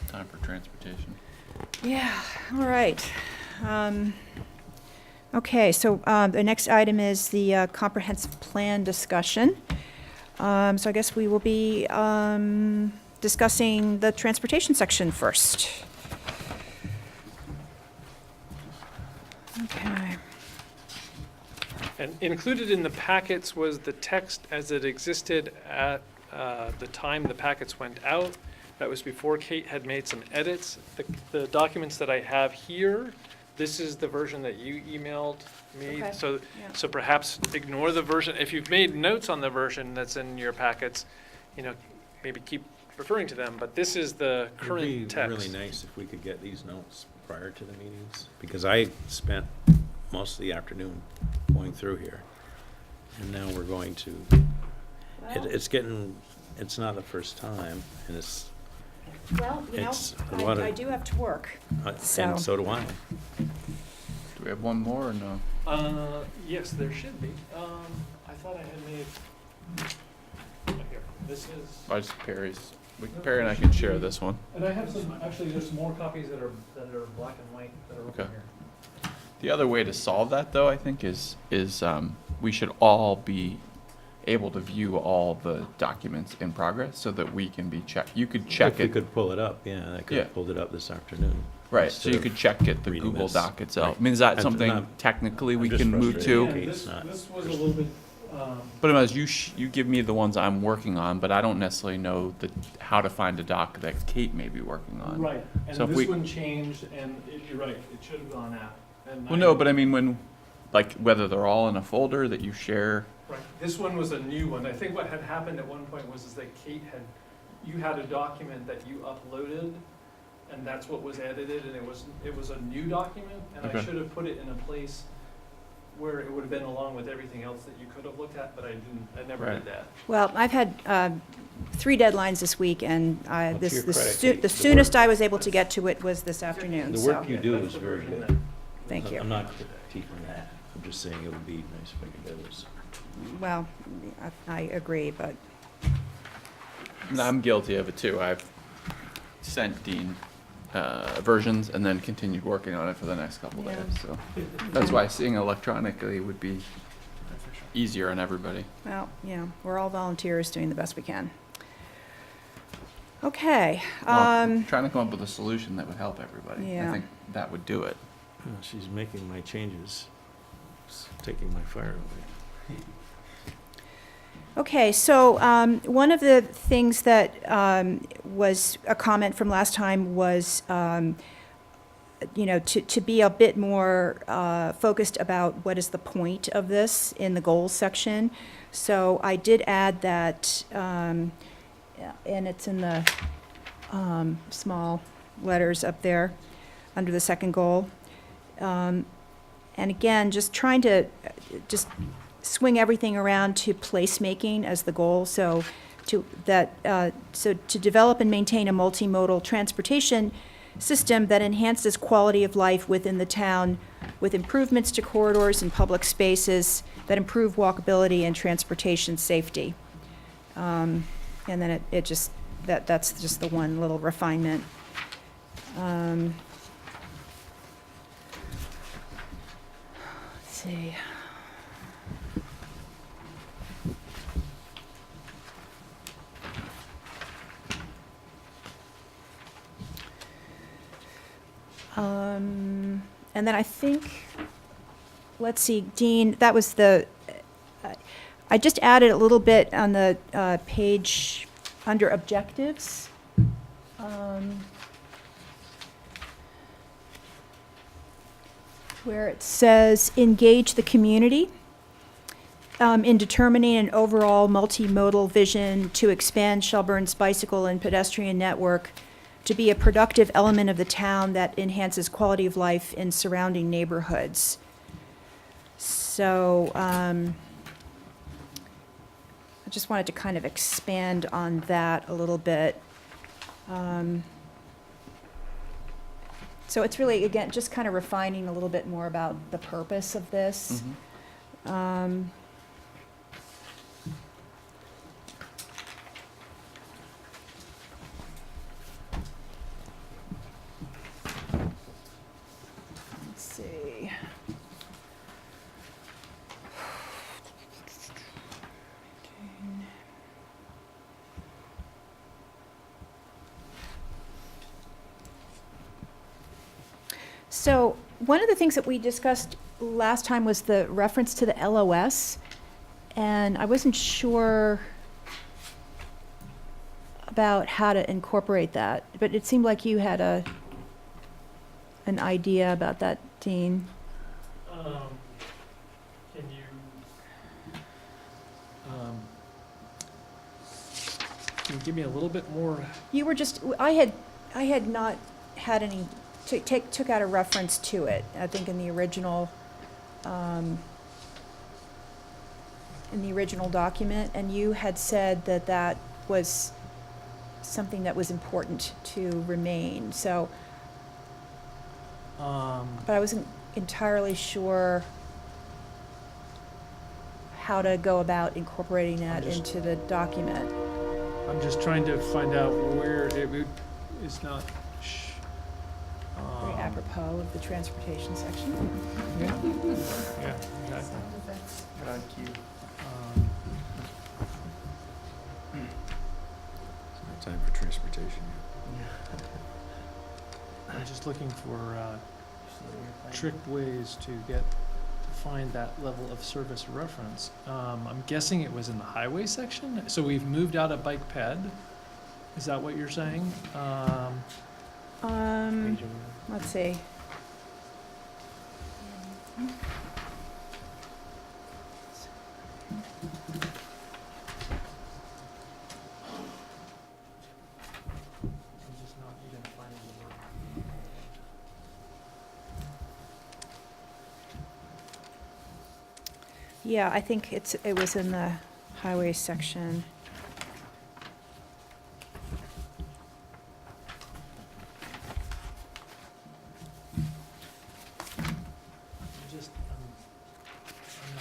Time for transportation. Yeah, all right. Okay, so the next item is the comprehensive plan discussion. So I guess we will be discussing the transportation section first. Okay. And included in the packets was the text as it existed at the time the packets went out. That was before Kate had made some edits. The documents that I have here, this is the version that you emailed me. Okay. So, Yeah. so perhaps ignore the version. If you've made notes on the version that's in your packets, maybe keep referring to them. But this is the current text. It'd be really nice if we could get these notes prior to the meetings, because I spent most of the afternoon going through here. And now we're going to, it's not the first time, and it's, Well, It's a lot of- I do have to work. So- and so do I. Do we have one more or no? Yes, there should be. I thought I had made, here, this is. Perry's. Perry and I can share this one. And I have there's some more copies that are black and white that are over Okay. here. The other way to solve that, though, I think, is we should all be able to view all the documents in progress so that we can be checked. You could check If we it. could pull it up, yeah, I could Yeah. have pulled it up this afternoon. Right, so you instead could of check it, the reading Google this. Doc itself. Right. I mean, is that I'm something not- technically I'm we just can move frustrated. to? Okay, it's not- This was a little bit But as you give me the ones I'm working on, but I don't necessarily know how to find a doc that Kate may be working on. Right, and So if this we- one changed, and you're right, it should have gone out. And Well, no, but I mean whether they're all in a folder that you share. Right, this one was a new one. I think what had happened at one point was is that you had a document that you uploaded, and that's what was edited, and it was a new document, and I Okay. should have put it in a place where it would have been along with everything else that you could have looked at, but I didn't, I never Right. did that. Well, I've had 3 deadlines this week, and Well, to your credit, Kate, the the soonest work- I was able to get to it was this afternoon, The so, work you do That's is the very version good. that- thank you. I'm not critiquing that. I'm just saying it would be nice if I could do this. Well, I agree, but, And I'm guilty of it too. I've sent Dean versions and then continued working on it for the next couple Yeah. days. So that's why seeing electronically would be easier on everybody. well, we're all volunteers doing the best we can. Okay, Well, trying to come up with a solution that would help everybody. Yeah. I think that would do it. She's making my changes, it's taking my fire away. okay, so one of the things that was a comment from last time was, to be a bit more focused about what is the point of this in the goals section. So I did add that, and it's in the small letters up there under the second goal. And again, just trying to just swing everything around to placemaking as the goal. So to develop and maintain a multimodal transportation system that enhances quality of life within the town with improvements to corridors and public spaces that improve walkability and transportation safety. And then it just, that's just the one little refinement. Let's see. And then I think, let's see, Dean, that was I just added a little bit on the page under objectives. Where it says, engage the community in determining an overall multimodal vision to expand Shelburne's bicycle and pedestrian network to be a productive element of the town that enhances quality of life in surrounding neighborhoods. So I just wanted to kind of expand on that a little bit. So it's really, again, just kind of refining a little bit more about the purpose of this. Let's see. So one of the things that we discussed last time was the reference to the LOS, and I wasn't sure about how to incorporate that, but it seemed like you had an idea about that, Dean. Can you, give me a little bit more? You were just, I had not had any, took out a reference to it, I think in the original document, and you had said that that was something that was important to remain, so, but I wasn't entirely sure how to go about incorporating that into the document. I'm just trying to find out where it's not. Very apropos of the transportation section. Yeah, exactly. Right on cue. It's not time for transportation. I'm just looking for tricked ways to get find that level of service reference. I'm guessing it was in the highway section, so we've moved out of bike ped. Is that what you're saying? Let's see. I'm just not even finding the word. Yeah, I think it was in the highway section.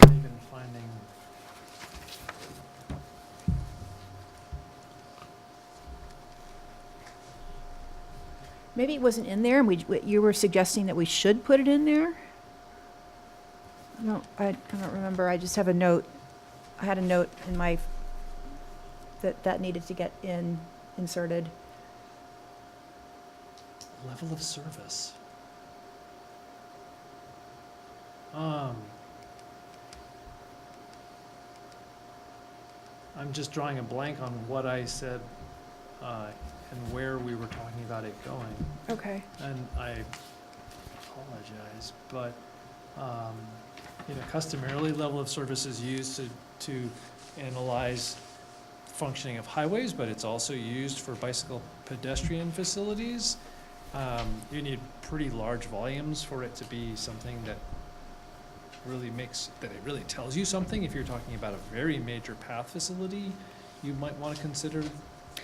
I'm not even finding. Maybe it wasn't in there, and you were suggesting that we should put it in there? No, I don't remember. I just have a note. I had a note in my, that needed to get inserted. Level of service. I'm just drawing a blank on what I said, and where we were talking about it going. Okay. And I apologize, but, customarily, level of service is used to analyze functioning of highways, but it's also used for bicycle pedestrian facilities. You need pretty large volumes for it to be something that it really tells you something. If you're talking about a very major path facility, you might want to consider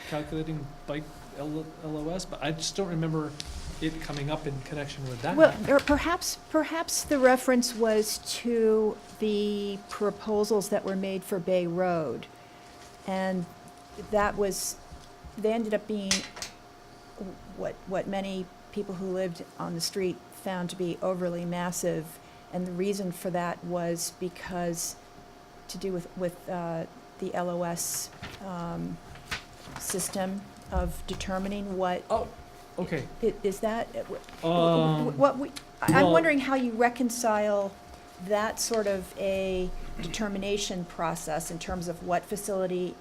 calculating bike LOS, but I just don't remember it coming up in connection with that. Well, or perhaps the reference was to the proposals that were made for Bay Road. And they ended up being what many people who lived on the street found to be overly massive. And the reason for that was because to do with the LOS system of determining what. Oh, okay. Is that, Um, I'm well- wondering how you reconcile that sort of a determination process in terms of what facility,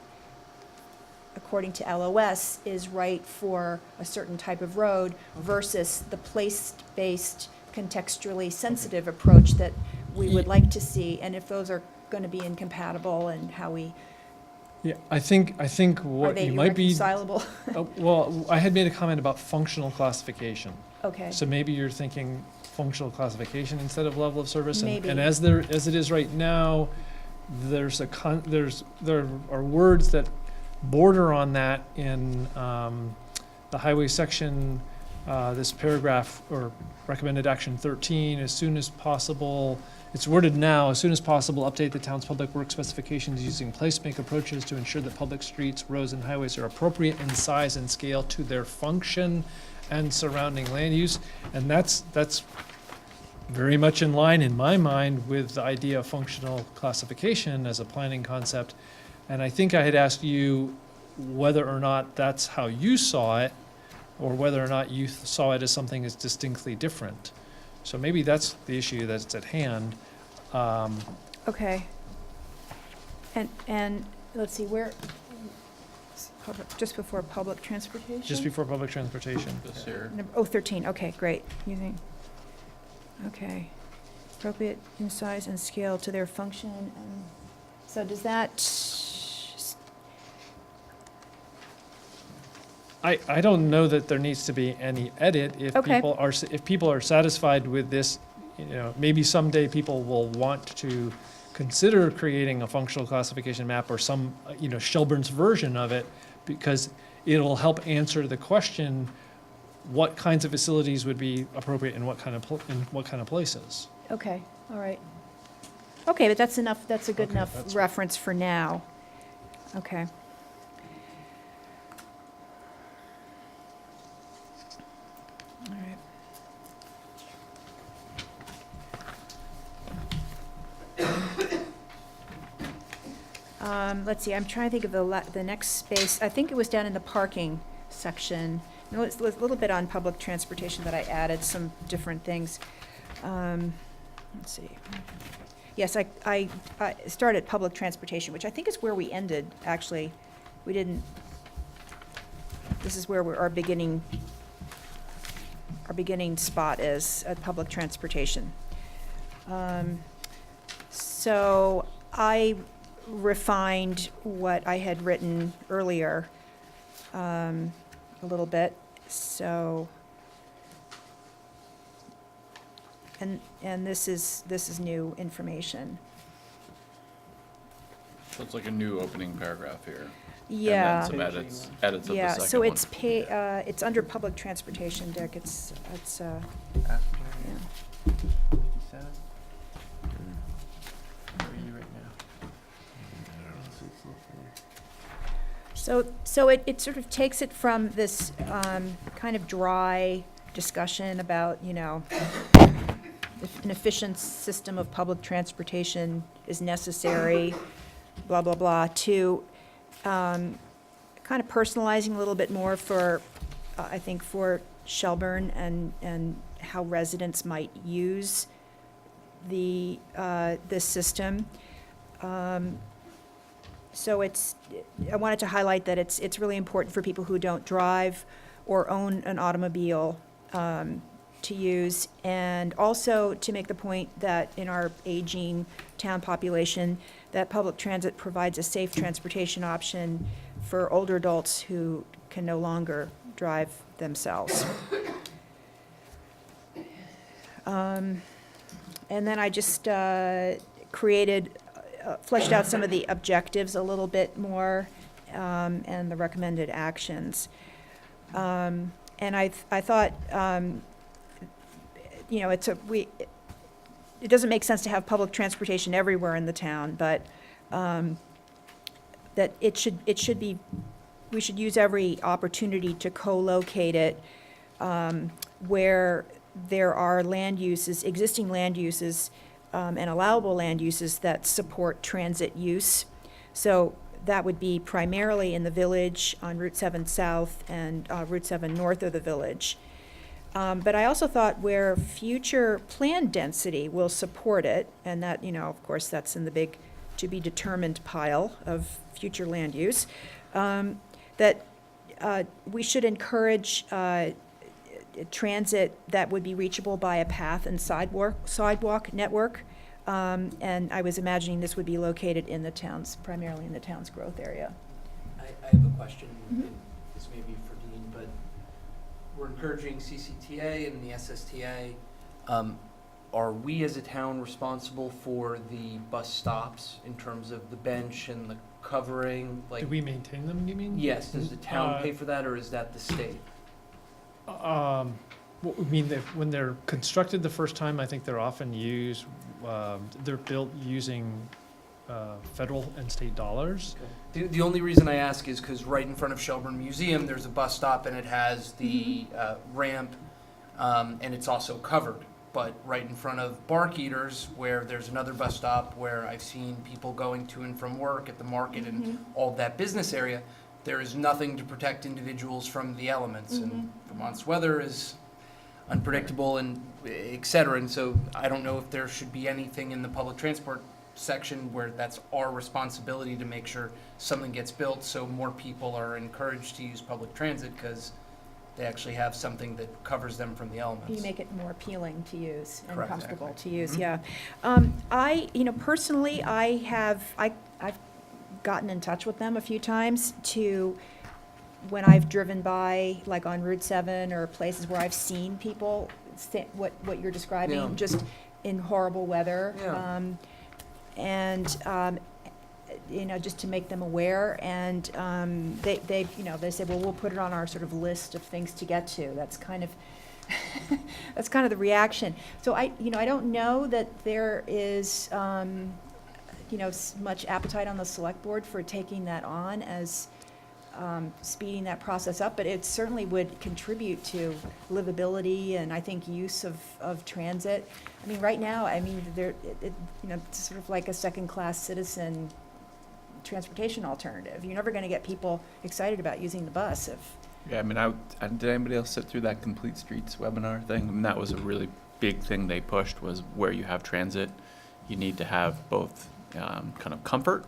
according to LOS, is right for a certain type of road versus the place-based, contextually sensitive approach that we would like to see, and if those are going to be incompatible and how we, Yeah, I think are what they you might be. irreconcilable? Well, I had made a comment about functional classification. Okay, So maybe you're thinking functional classification instead of level of service. Maybe. And as it is right now, there are words that border on that in the highway section, this paragraph or recommended action 13, as soon as possible. It's worded now, as soon as possible, update the town's public work specifications using place-make approaches to ensure that public streets, roads, and highways are appropriate in size and scale to their function and surrounding land use. And that's very much in line, in my mind, with the idea of functional classification as a planning concept. And I think I had asked you whether or not that's how you saw it, or whether or not you saw it as something that's distinctly different. So maybe that's the issue that's at hand. okay. And let's see, just before public transportation? Just before public transportation. This year. 13, okay, great. Okay. Appropriate in size and scale to their function, and so does that, I don't know that there needs to be any edit if Okay. people are satisfied with this. Maybe someday people will want to consider creating a functional classification map or some, Shelburne's version of it, because it'll help answer the question, what kinds of facilities would be appropriate in what kind of places. okay, all right. Okay, but that's enough, that's a good Okay, enough that's- reference for now. Okay. All right. Let's see, I'm trying to think of the next space. I think it was down in the parking section. No, it's a little bit on public transportation that I added some different things. let's see. Yes, I started public transportation, which I think is where we ended, actually. We didn't, this is where our beginning spot is, at public transportation. So I refined what I had written earlier a little bit, so, and this is new information. So it's like a new opening paragraph here. Yeah. And then some edits of the Yeah, second so one. it's under public transportation, Dick, it's, yeah. Where are you right now? So it sort of takes it from this kind of dry discussion about, you know, if an efficient system of public transportation is necessary, blah, blah, blah, to kind of personalizing a little bit more for, I think, for Shelburne and how residents might use this system. So I wanted to highlight that it's really important for people who don't drive or own an automobile to use, and also to make the point that in our aging town population, that public transit provides a safe transportation option for older adults who can no longer drive themselves. And then I just fleshed out some of the objectives a little bit more, and the recommended actions. And I thought, you know, it doesn't make sense to have public transportation everywhere in the town, but that it should be, we should use every opportunity to co-locate it where there are land uses, existing land uses, and allowable land uses that support transit use. So that would be primarily in the village on Route 7 South and Route 7 north of the village. But I also thought where future planned density will support it, and that, you know, of course, that's in the big to-be-determined pile of future land use, that we should encourage transit that would be reachable by a path and sidewalk network. And I was imagining this would be located in the town's, primarily in the town's growth area. I have a question, Mhm. and this may be for Dean, but we're encouraging CCTA and the SSTA. Are we as a town responsible for the bus stops in terms of the bench and the covering? Like, Do we maintain them, you mean? yes, does the town pay for that, or is that the state? What we mean, when they're constructed the first time, I think they're often used, they're built using federal and state dollars. The only reason I ask is because right in front of Shelburne Museum, there's a bus stop and it has the ramp, and it's also covered. But right in front of Bark Eaters, where there's another bus stop where I've seen people going to and from work at the market and all that business area, there is nothing to protect individuals from the elements. And Vermont's weather is unpredictable and et cetera. And so I don't know if there should be anything in the public transport section where that's our responsibility to make sure something gets built so more people are encouraged to use public transit because they actually have something that covers them from the elements. You make it more appealing to use and Correct. comfortable to Mhm. use, yeah. Personally, I've gotten in touch with them a few times when I've driven by, like on Route 7 or places where I've seen people, what you're describing, Yeah. just in horrible weather. Yeah. Just to make them aware, and they said, well, we'll put it on our sort of list of things to get to. That's kind of the reaction. So I don't know that there is much appetite on the select board for taking that on as speeding that process up, but it certainly would contribute to livability and I think use of transit. I mean, right now, it's sort of like a second-class citizen transportation alternative. You're never going to get people excited about using the bus if. Yeah, I mean, did anybody else sit through that Complete Streets webinar thing? I mean, that was a really big thing they pushed was where you have transit, you need to have both kind of comfort,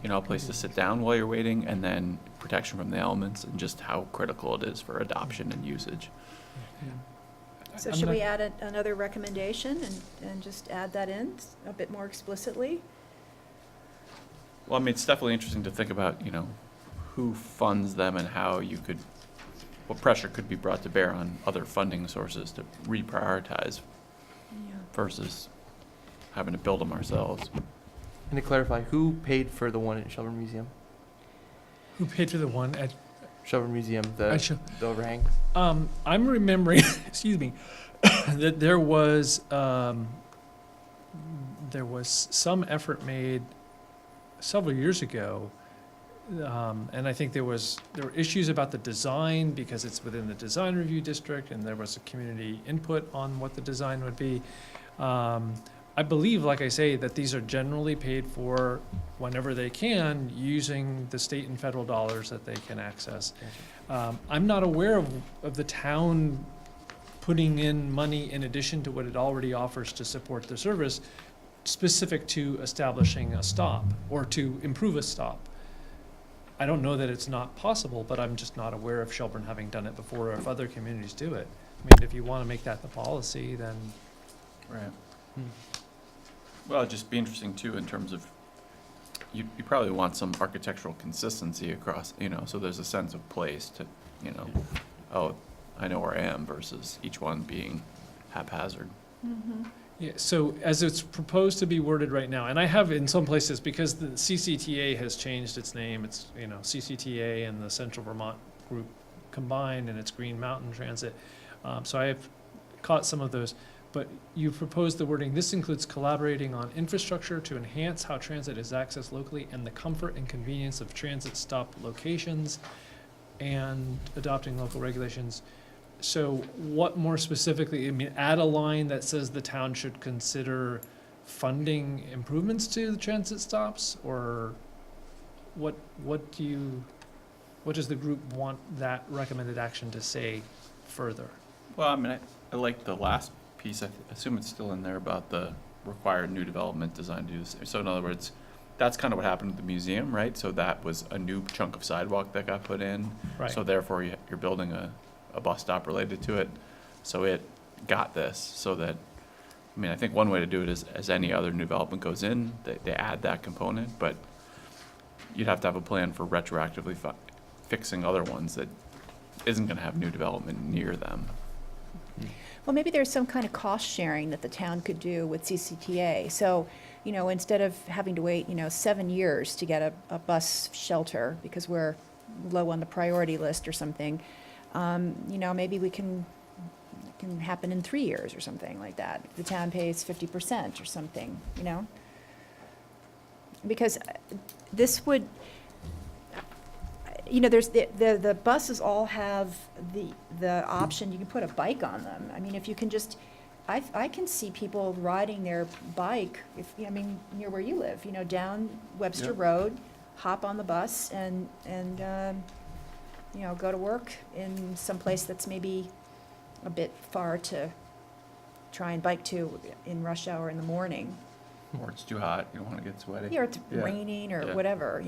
a place to sit down while you're waiting, and then protection from the elements, and just how critical it is for adoption and usage. So I'm should not- we add another recommendation and just add that in a bit more explicitly? Well, I mean, it's definitely interesting to think about, who funds them and how what pressure could be brought to bear on other funding sources to reprioritize versus having to build them ourselves. And to clarify, who paid for the one at Shelburne Museum? Who paid for the one at, Shelburne Museum, at Shel- the overhang? I'm remembering, excuse me, that there was some effort made several years ago, and I think there were issues about the design because it's within the design review district, and there was a community input on what the design would be. I believe, like I say, that these are generally paid for whenever they can using the state and federal dollars that they can access. I'm not aware of the town putting in money in addition to what it already offers to support the service, specific to establishing a stop or to improve a stop. I don't know that it's not possible, but I'm just not aware of Shelburne having done it before or if other communities do it. I mean, if you want to make that the policy, then. Right. Well, it'd just be interesting too in terms of, you probably want some architectural consistency across, so there's a sense of place to, oh, I know where I am versus each one being haphazard. Yeah, so as it's proposed to be worded right now, and I have in some places, because the CCTA has changed its name, it's, CCTA and the Central Vermont Group combined, and it's Green Mountain Transit. So I have caught some of those, but you proposed the wording, this includes collaborating on infrastructure to enhance how transit is accessed locally and the comfort and convenience of transit stop locations and adopting local regulations. So what more specifically, I mean, add a line that says the town should consider funding improvements to the transit stops, or what does the group want that recommended action to say further? Well, I mean, I like the last piece, I assume it's still in there about the required new development designed to do this. So in other words, that's kind of what happened at the museum, right? So that was a new chunk of sidewalk that got put in. Right. So therefore, you're building a bus stop related to it. So it got this, so that, I mean, I think one way to do it is, as any other new development goes in, they add that component, but you'd have to have a plan for retroactively fixing other ones that isn't gonna have new development near them. Well, maybe there's some kind of cost sharing that the town could do with CCTA. So, instead of having to wait, 7 years to get a bus shelter because we're low on the priority list or something, maybe it can happen in 3 years or something like that. The town pays 50% or something, Because this would, there's the buses all have the option, you can put a bike on them. I mean, if you can just, I can see people riding their bike, near where you live, down Webster Yep. Road, hop on the bus and go to work in some place that's maybe a bit far to try and bike to in rush hour in the morning. Or it's too hot, you don't wanna get sweaty. Yeah, or it's Yeah. raining or Yeah. whatever,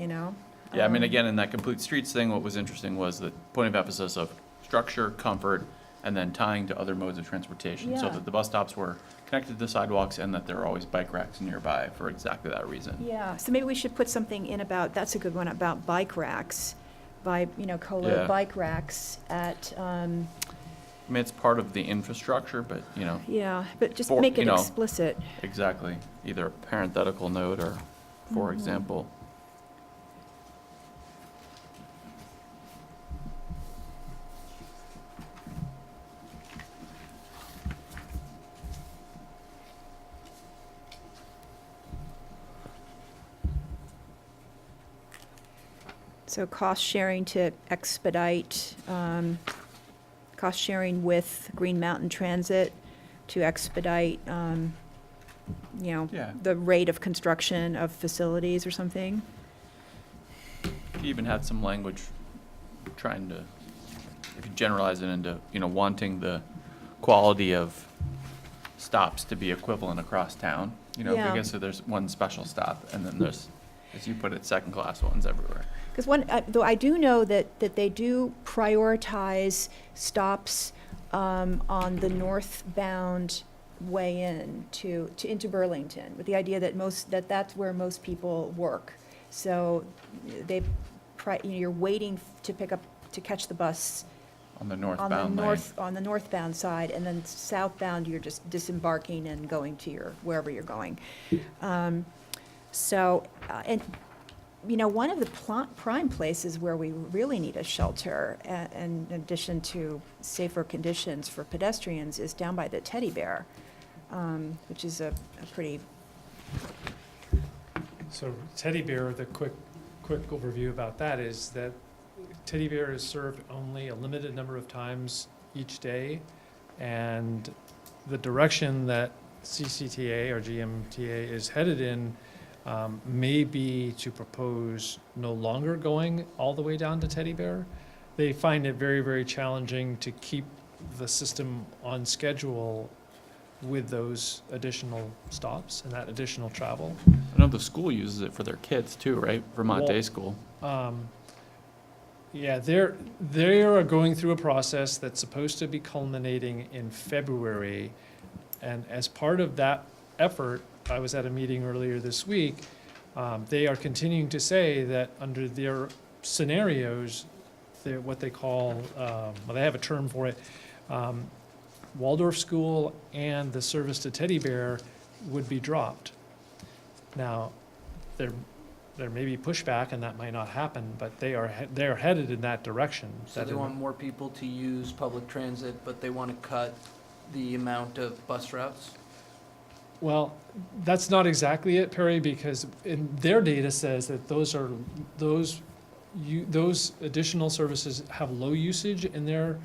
Yeah, I mean, again, in that complete streets thing, what was interesting was the point of emphasis of structure, comfort, and then tying to other modes of transportation. So Yeah. that the bus stops were connected to sidewalks and that there are always bike racks nearby for exactly that reason. Yeah, so maybe we should put something in about, that's a good one, about bike racks, co-load Yeah. bike racks at, I mean, it's part of the infrastructure, but, yeah, but just For- make it you know, explicit. exactly, either a parenthetical note or, for Mhm. example. So cost sharing to expedite, cost sharing with Green Mountain Transit to expedite, Yeah. the rate of construction of facilities or something. You even had some language trying to, if you generalize it into, wanting the quality of stops to be equivalent across town, you know, Yeah. because so there's one special stop, and then there's, as you put it, second-class ones everywhere. Because though I do know that they do prioritize stops on the northbound way into Burlington, with the idea that that's where most people work. So you're waiting to catch the bus On the northbound lane. on the northbound side, and then southbound, you're just disembarking and going to wherever you're going. And one of the prime places where we really need a shelter, in addition to safer conditions for pedestrians, is down by the Teddy Bear, which is a pretty, So Teddy Bear, the quick overview about that is that Teddy Bear is served only a limited number of times each day, and the direction that CCTA or GMTA is headed in may be to propose no longer going all the way down to Teddy Bear. They find it very, very challenging to keep the system on schedule with those additional stops and that additional travel. I know the school uses it for their kids too, right? Vermont Well- Day School. Yeah, they are going through a process that's supposed to be culminating in February. And as part of that effort, I was at a meeting earlier this week, they are continuing to say that under their scenarios, they're what they call, well, they have a term for it, Waldorf School and the service to Teddy Bear would be dropped. Now, there may be pushback and that might not happen, but they are headed in that direction. So they want more people to use public transit, but they want to cut the amount of bus routes? Well, that's not exactly it, Perry, because their data says that those additional services have low usage in their,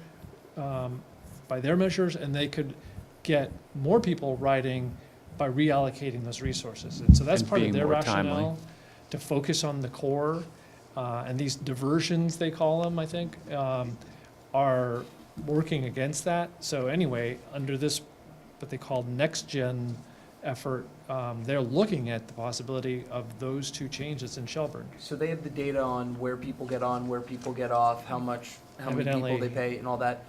by their measures, and they could get more people riding by reallocating those resources. And so that's And part of being their more timely. rationale, to focus on the core. And these diversions, they call them, I think, are working against that. So anyway, under this, what they call next-gen effort, they're looking at the possibility of those two changes in Shelburne. So they have the data on where people get on, where people get off, how many people Evidently. they pay and all that.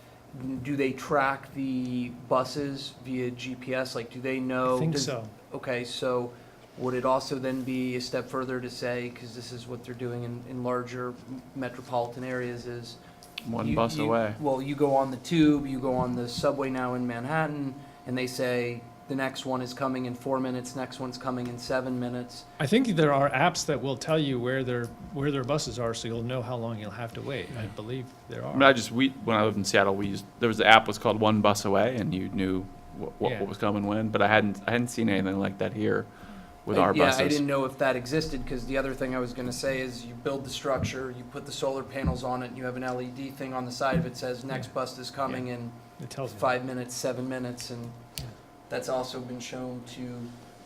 Do they track the buses via GPS? Like, do they know? I think so. Okay, so would it also then be a step further to say, because this is what they're doing in larger metropolitan areas, is One bus away. well, you go on the tube, you go on the subway now in Manhattan, and they say the next one is coming in 4 minutes, next one's coming in 7 minutes. I think there are apps that will tell you where their buses are, so you'll know how long you'll have to wait. I believe there I mean, are. when I lived in Seattle, there was the app was called One Bus Away, and you knew what Yeah. was coming when, but I hadn't seen anything like that here with our Yeah, buses. I didn't know if that existed, because the other thing I was gonna say is you build the structure, you put the solar panels on it, and you have an LED thing on the side of it says next bus is coming in It tells you. 5 minutes, 7 minutes, and Yeah. that's also been shown to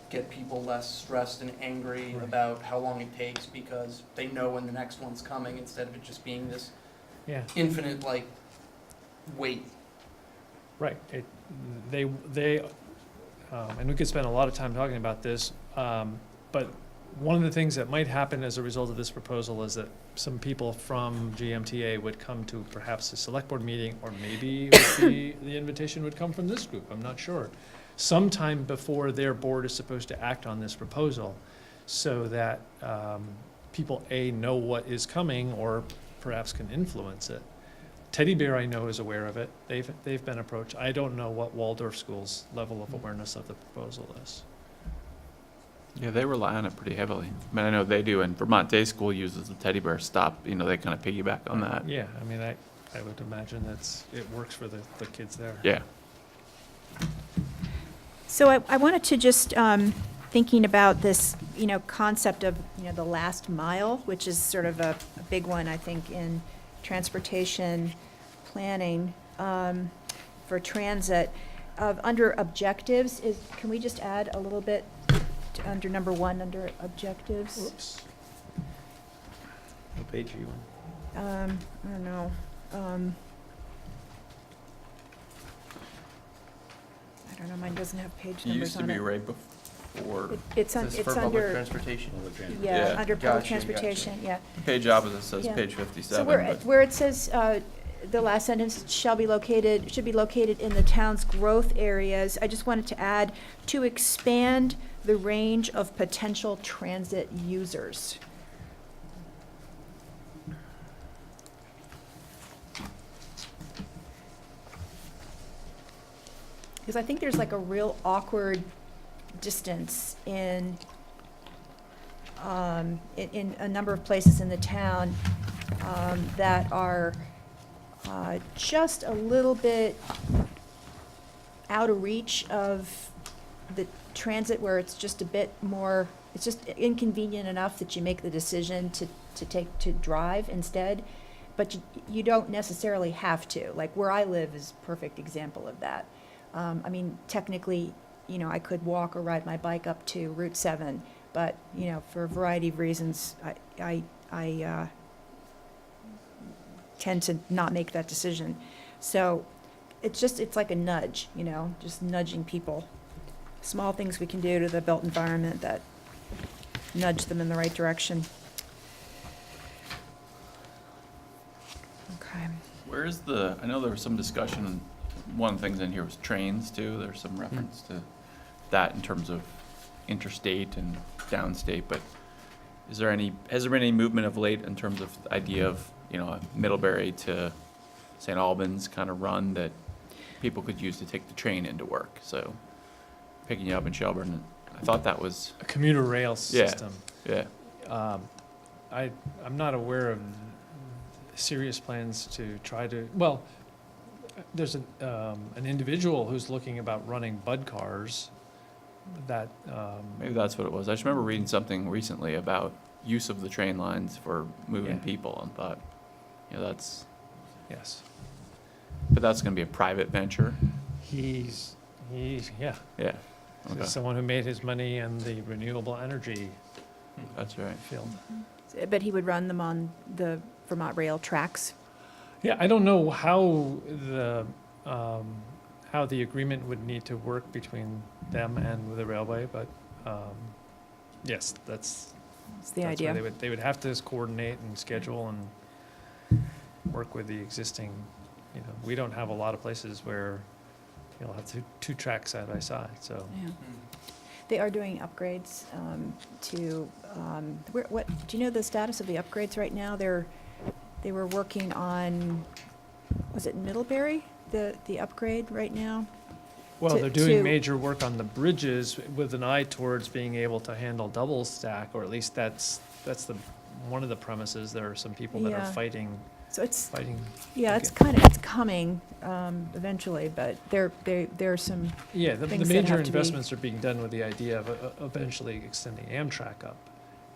get people less stressed and angry Right. about how long it takes, because they know when the next one's coming, instead of it just being this Yeah, infinite, like, wait. right. And we could spend a lot of time talking about this, but one of the things that might happen as a result of this proposal is that some people from GMTA would come to perhaps a select board meeting, or maybe the invitation would come from this group, I'm not sure, sometime before their board is supposed to act on this proposal, so that people, A, know what is coming, or perhaps can influence it. Teddy Bear, I know, is aware of it. They've been approached. I don't know what Waldorf School's level of awareness of the proposal is. Yeah, they rely on it pretty heavily. I mean, I know they do, and Vermont Day School uses the Teddy Bear stop. You know, they kind of piggyback on that. Yeah, I mean, I would imagine it works for the kids there. Yeah. So I wanted to just, thinking about this, concept of, the last mile, which is sort of a big one, I think, in transportation planning, for transit. Under objectives, can we just add a little bit under number 1, under objectives? Whoops. What page are you on? I don't know. I I don't know, mine doesn't have page It numbers used to on be it. right before, It's This is it's for public under, transportation. yeah, Yeah. under public Gotcha, transportation, yeah. page opposite says Yeah. page So 57, but where it says, the last sentence should be located in the town's growth areas, I just wanted to add, to expand the range of potential transit users. Because I think there's like a real awkward distance in a number of places in the town that are just a little bit out of reach of the transit, where it's just a bit more, it's just inconvenient enough that you make the decision to drive instead, but you don't necessarily have to. Like where I live is a perfect example of that. I mean, technically, you know, I could walk or ride my bike up to Route 7, but, you know, for a variety of reasons, I tend to not make that decision. So it's like a nudge, you know, just nudging people. Small things we can do to the built environment that nudge them in the right direction. Okay. where's the, I know there was some discussion, one of the things in here was trains too, there's some reference to that in terms of interstate and downstate, but has there been any movement of late in terms of the idea of, you know, a Middlebury to St. Albans kind of run that people could use to take the train into work, so picking you up in Shelburne, I thought that was, A commuter rail Yeah. system. yeah, I'm not aware of serious plans to try to, well, there's an individual who's looking about running bud cars that, maybe that's what it was. I just remember reading something recently about use of the train lines for moving Yeah. people and thought, you know, yes, but that's gonna be a private venture, he's, yeah, yeah, okay, someone who made his money in the renewable energy that's right. field. But he would run them on the Vermont rail tracks. Yeah, I don't know how the agreement would need to work between them and the railway, but, yes, that's That's the where idea. they would have to coordinate and schedule and work with the existing, you know, we don't have a lot of places where you'll have two tracks side by side, so. Yeah. They are doing upgrades to, what, do you know the status of the upgrades right now? They were working on, was it Middlebury, the upgrade right now? Well, To- they're doing to- major work on the bridges with an eye towards being able to handle double stack, or at least that's one of the premises. There are some people that are Yeah. fighting, So it's, yeah, it's Okay. it's coming eventually, but there's some, yeah, the things that major have to be- investments are being done with the idea of eventually extending Amtrak up.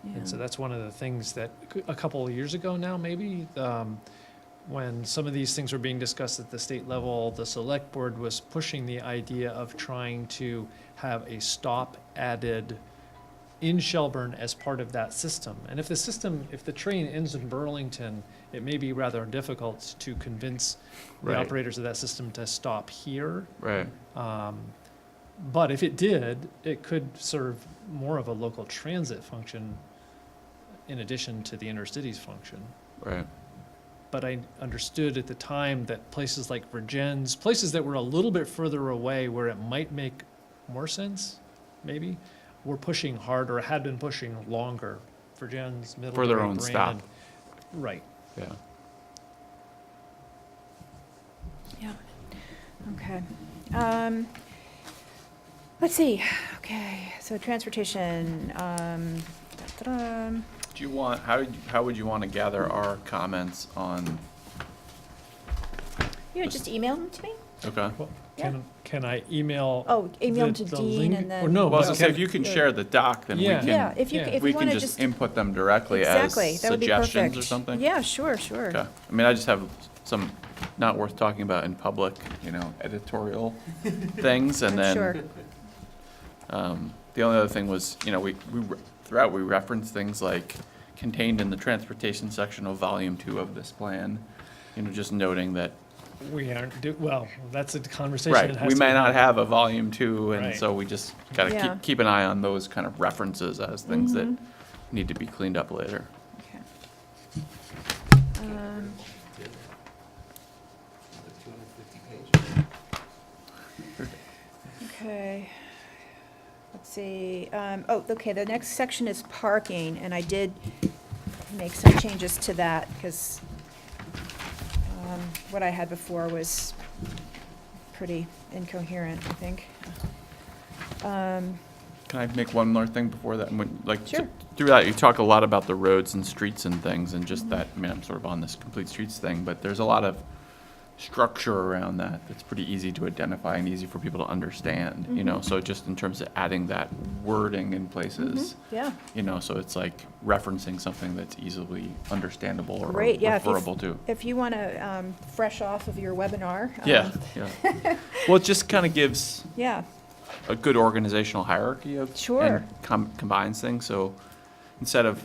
And so yeah. that's one of the things that, a couple of years ago now, maybe, when some of these things were being discussed at the state level, the select board was pushing the idea of trying to have a stop added in Shelburne as part of that system. And if the train ends in Burlington, it may be rather difficult to convince the Right. operators of that system to stop here. Right, But if it did, it could serve more of a local transit function in addition to the intercities function. right, But I understood at the time that places like Virgins, places that were a little bit further away where it might make more sense, maybe, were pushing harder, had been pushing longer. Virgins, Middlebury, their own stop. Brandon. Right. yeah. Yeah, okay. Let's see, okay, so transportation, da-da-da. Do you want, how would you want to gather our comments on, You would just email them to me? okay? Well, Yeah. can I email? Oh, email them the- to the Dean link? and Or then. no, Well, I was gonna say, can- if you can share the doc, then we Yeah. Yeah, can, if you, yeah. if we you can wanna just just. input them directly as Exactly, that would be perfect. suggestions or something? Yeah, sure, sure. Okay, I mean, I just have some not worth talking about in public, you know, editorial things, and I'm sure. then, the only other thing was, you know, throughout, we reference things like contained in the transportation section of volume 2 of this plan, you know, just noting that We aren't well, that's a conversation. that Right, has we to may be not had. have a volume 2, and Right. so we just gotta Yeah. keep an eye on those kind of references as things that Mhm. need to be cleaned up later. Okay. Um, 250 pages. Okay. Let's see, okay, the next section is parking, and I did make some changes to that, because what I had before was pretty incoherent, I think. Can I make one more thing before that? When, like, Sure. through that, you talk a lot about the roads and streets and things, and just that, I mean, I'm sort of on this complete streets thing, but there's a lot of structure around that that's pretty easy to identify and easy for people to understand, you know? Mhm. So just in terms of adding that wording in places, Yeah, you know, so it's like referencing something that's easily understandable or Great, yeah, if you- referable to. if you want to, fresh off of your webinar. Yeah, yeah. Well, it just kind of gives Yeah, a good organizational hierarchy of. Sure. And combines things, so instead of,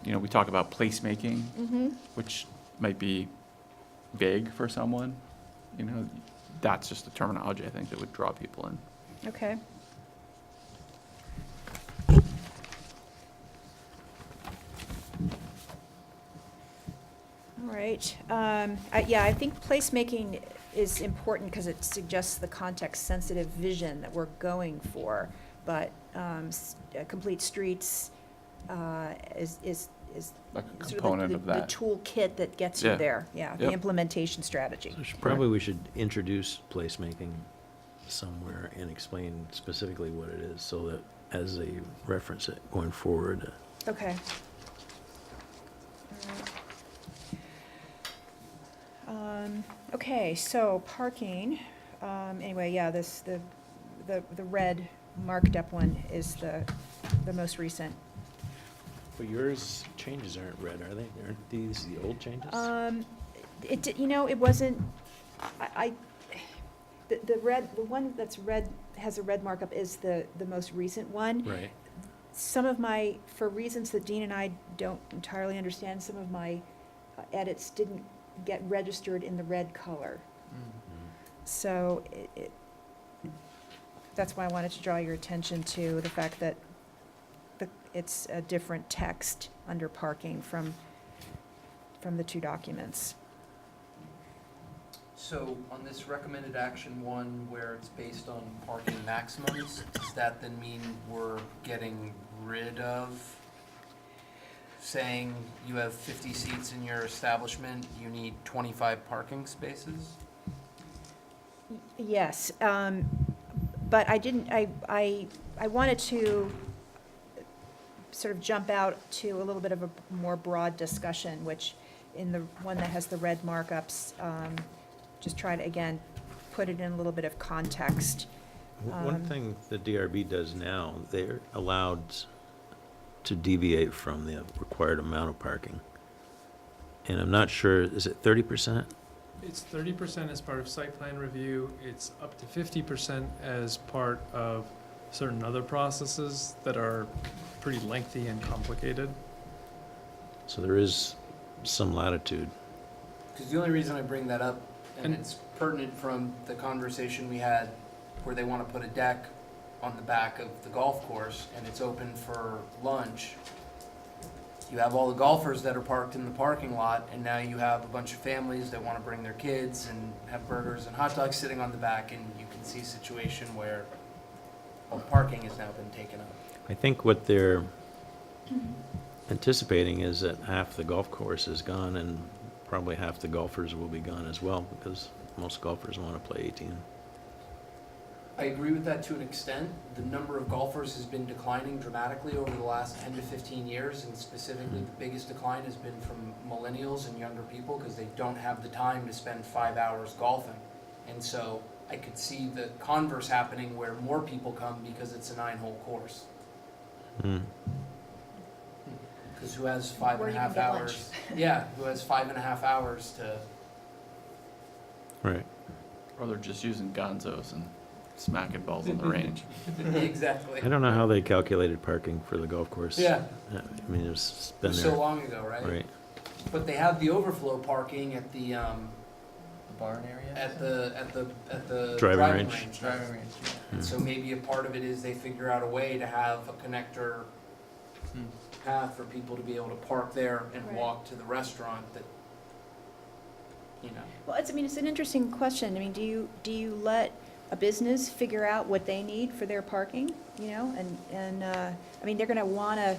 you know, we talk about placemaking, mm-hmm, which might be vague for someone, you know, that's just a terminology I think that would draw people in. okay. All right, yeah, I think placemaking is important because it suggests the context-sensitive vision that we're going for, but complete streets is Like a sort of component of the that. toolkit that gets you Yeah. there, yeah, the Yep. implementation strategy. Probably we should introduce placemaking somewhere and explain specifically what it is, so that as they reference it going forward. Okay. Okay, so parking, anyway, yeah, the red marked up one is the most recent. But yours changes aren't red, are they? Aren't these the old changes? It wasn't, the red, the one that's red, has a red markup is the most recent one. Right. Some of my, for reasons that Dean and I don't entirely understand, some of my edits didn't get registered in the red color. So that's why I wanted to draw your attention to the fact that it's a different text under parking from the two documents. So on this recommended action one, where it's based on parking maximums, does that then mean we're getting rid of saying you have 50 seats in your establishment, you need 25 parking spaces? Yes, but I didn't, I wanted to sort of jump out to a little bit of a more broad discussion, which in the one that has the red markups, just try to, again, put it in a little bit of context. One thing the DRB does now, they're allowed to deviate from the required amount of parking. And I'm not sure, is it 30%? It's 30% as part of site plan review. It's up to 50% as part of certain other processes that are pretty lengthy and complicated. So there is some latitude. Because the only reason I bring that up, and And- it's pertinent from the conversation we had where they want to put a deck on the back of the golf course and it's open for lunch. You have all the golfers that are parked in the parking lot, and now you have a bunch of families that want to bring their kids and have burgers and hot dogs sitting on the back, and you can see a situation where all parking has now been taken up. I think what they're anticipating is that half the golf course is gone and probably half the golfers will be gone as well, because most golfers want to play 18. I agree with that to an extent. The number of golfers has been declining dramatically over the last 10 to 15 years, and specifically the biggest decline has been from millennials and younger people because they don't have the time to spend 5 hours golfing. And so I could see the converse happening where more people come because it's a 9-hole course. Hmm. Because who has five Where and a you can half get lunch. hours? Yeah, who has 5.5 hours to... Right. Or they're just using gonzos and smacking balls on the range. Exactly. I don't know how they calculated parking for the golf course. Yeah, I mean, it's it been was there. so long ago, right? Right. But they have the overflow parking at the barn area? At the Driving driving range. range. Driving range, yeah. And so maybe a part of it is they figure out a way to have a connector Hmm. path for people to be able to park there and Right. walk to the restaurant that, you know. Well, it's an interesting question. I mean, do you let a business figure out what they need for their parking, you know? I mean, they're gonna wanna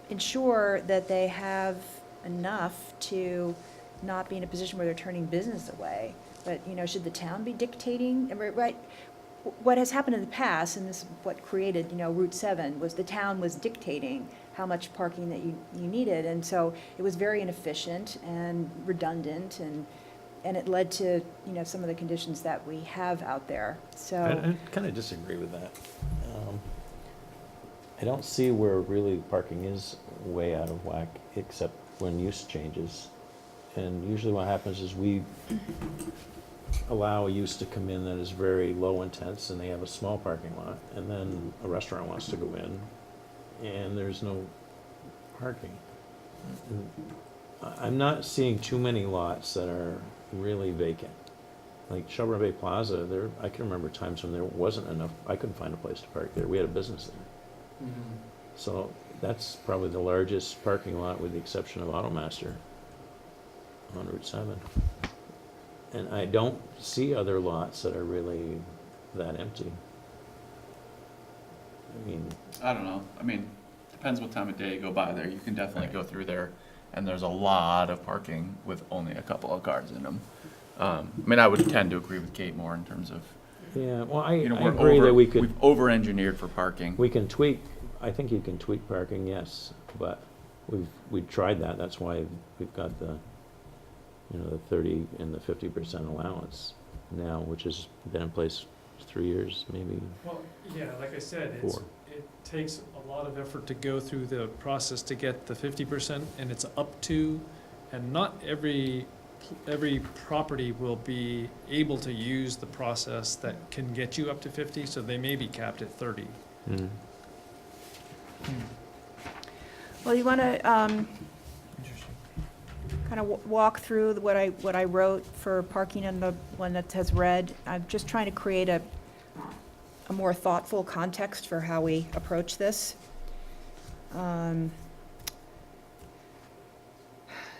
ensure that they have enough to not be in a position where they're turning business away. But, you know, should the town be dictating, right? What has happened in the past, and this is what created, you know, Route 7, was the town was dictating how much parking that you needed. And so it was very inefficient and redundant, and it led to, you know, some of the conditions that we have out there, so. I kind of disagree with that. I don't see where really parking is way out of whack, except when use changes. And usually what happens is we allow a use to come in that is very low intense, and they have a small parking lot, and then a restaurant wants to go in, and there's no parking. And I'm not seeing too many lots that are really vacant. Like Shelburne Bay Plaza, I can remember times when there wasn't enough, I couldn't find a place to park there. We had a business there. So that's probably the largest parking lot with the exception of Automaster on Route 7. And I don't see other lots that are really that empty. I mean, I don't know. I mean, depends what time of day you go by there. You can definitely go through there, and there's a lot of parking with only a couple of cars in them. I mean, I would tend to agree with Kate more in terms of, yeah, well, I you know, agree that we could, we've over-engineered for parking. we can tweak, I think you can tweak parking, yes, but we've tried that. That's why we've got the, you know, the 30 and the 50% allowance now, which has been in place 3 years, maybe. Well, yeah, like I said, Four. it takes a lot of effort to go through the process to get the 50%, and it's up to, and not every property will be able to use the process that can get you up to 50, so they may be capped at 30. Mm. Well, you wanna, Interesting. kind of walk through what I wrote for parking and the one that says red. I'm just trying to create a more thoughtful context for how we approach this.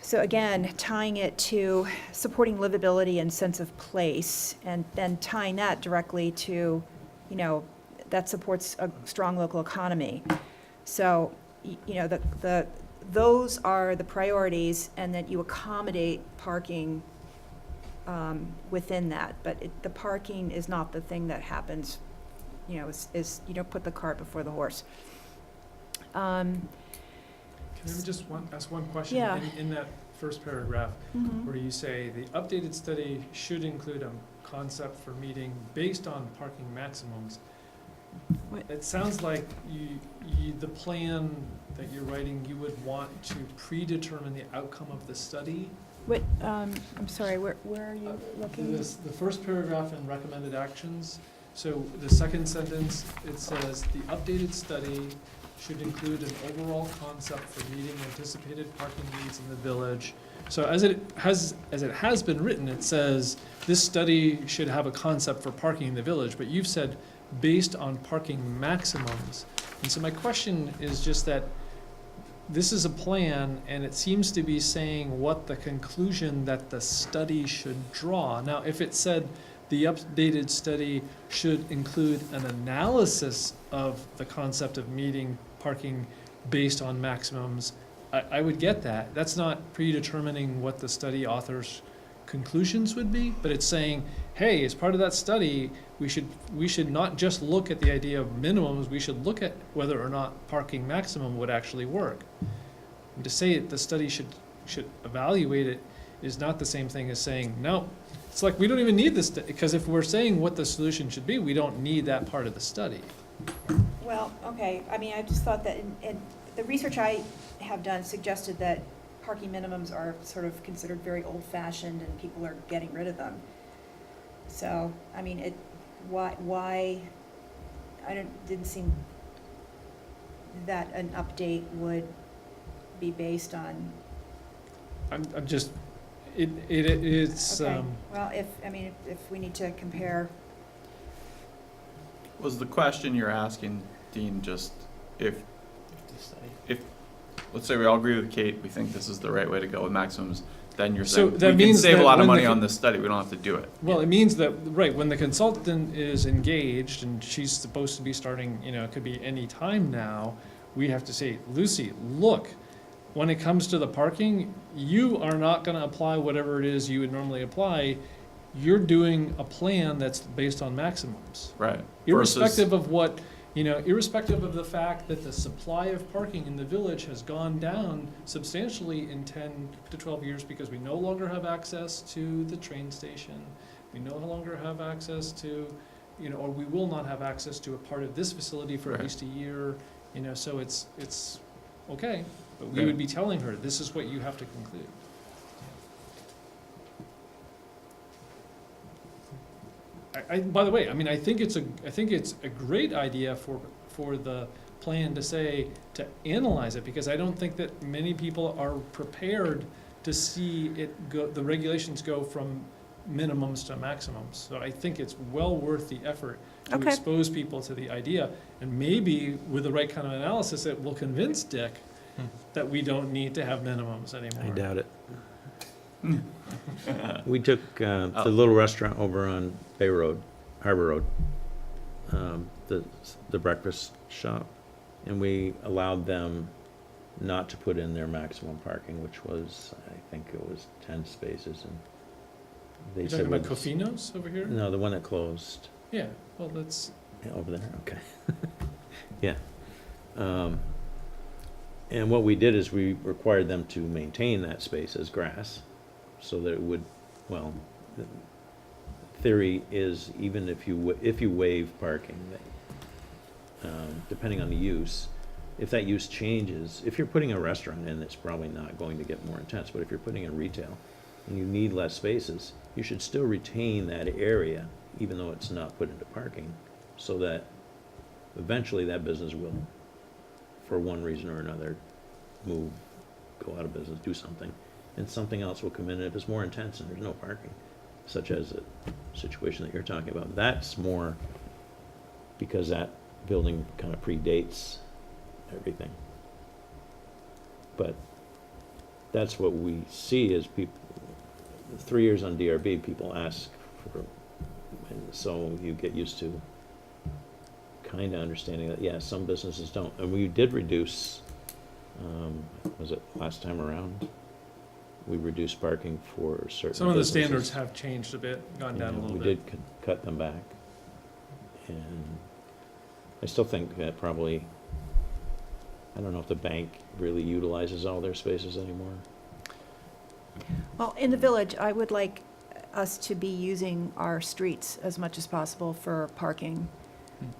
So again, tying it to supporting livability and sense of place, and then tying that directly to, you know, that supports a strong local economy. So, you know, those are the priorities, and that you accommodate parking within that. But the parking is not the thing that happens, you know, is you don't put the cart before the horse. Can I just ask one question? Yeah. In that first paragraph, Mhm. where you say, "The updated study should include a concept for meeting based on parking maximums." What- It sounds like the plan that you're writing, you would want to predetermine the outcome of the study. What, I'm sorry, where are you looking? The first paragraph in recommended actions, so the second sentence, it says, "The updated study should include an overall concept for meeting anticipated parking needs in the village." So as it has been written, it says, this study should have a concept for parking in the village, but you've said, based on parking maximums. And so my question is just that this is a plan, and it seems to be saying what the conclusion that the study should draw. Now, if it said the updated study should include an analysis of the concept of meeting parking based on maximums, I would get that. That's not predetermining what the study author's conclusions would be, but it's saying, hey, as part of that study, we should not just look at the idea of minimums, we should look at whether or not parking maximum would actually work. And to say the study should evaluate it is not the same thing as saying, no. It's like, we don't even need this, because if we're saying what the solution should be, we don't need that part of the study. Well, okay, I mean, I just thought that in the research I have done suggested that parking minimums are sort of considered very old-fashioned, and people are getting rid of them. So, I mean, why, didn't seem that an update would be based on, I'm just, It's, Okay, well, if we need to compare, Was the question you're asking, Dean, just if, let's say we all agree with Kate, we think this is the right way to go with maximums, then you're So saying, we that can means save a that lot of when the money co- on this study, we don't have to do it. well, it means that, right, when the consultant is engaged and she's supposed to be starting, it could be any time now, we have to say, Lucy, look, when it comes to the parking, you are not gonna apply whatever it is you would normally apply. You're doing a plan that's based on maximums. Right. Irrespective of what, irrespective of the fact that the supply of parking in the village has gone down substantially in 10 to 12 years because we no longer have access to the train station. We no longer have access to, or we will not have access to a part of this facility for at Right. least a year, so it's okay. But we Yeah. would be telling her, this is what you have to conclude. By the way, I think it's a great idea for the plan to say, to analyze it, because I don't think that many people are prepared to see it go, the regulations go from minimums to maximums. So I think it's well worth the effort to Okay. expose people to the idea, and maybe with the right kind of analysis, it will convince Dick that we don't need to have minimums anymore. I doubt it. We took the little restaurant over on Bay Road, Harbor Road, the breakfast shop, and we allowed them not to put in their maximum parking, which was, I think it was 10 spaces, and they You're said. talking about "Well, this-" Cofino's over here? No, the one that closed. Yeah, well, that's, Yeah, over there, okay. Yeah. And what we did is we required them to maintain that space as grass, so that it would, well, the theory is even if you waive parking, that, depending on the use, if that use changes, if you're putting a restaurant in, it's probably not going to get more intense, but if you're putting in retail and you need less spaces, you should still retain that area, even though it's not put into parking, so that eventually that business will, for one reason or another, move, go out of business, do something, and something else will come in, and if it's more intense and there's no parking, such as the situation that you're talking about, that's more because that building kind of predates everything. But that's what we see is people, 3 years on DRB, people ask for, and so you get used to kind of understanding that, yeah, some businesses don't. And we did reduce, was it last time around? We reduced parking for certain some of the businesses. standards have changed a bit, gone down a Yeah, little we bit. did cut them back. And I still think that probably, I don't know if the bank really utilizes all their spaces anymore. well, in the village, I would like us to be using our streets as much as possible for parking.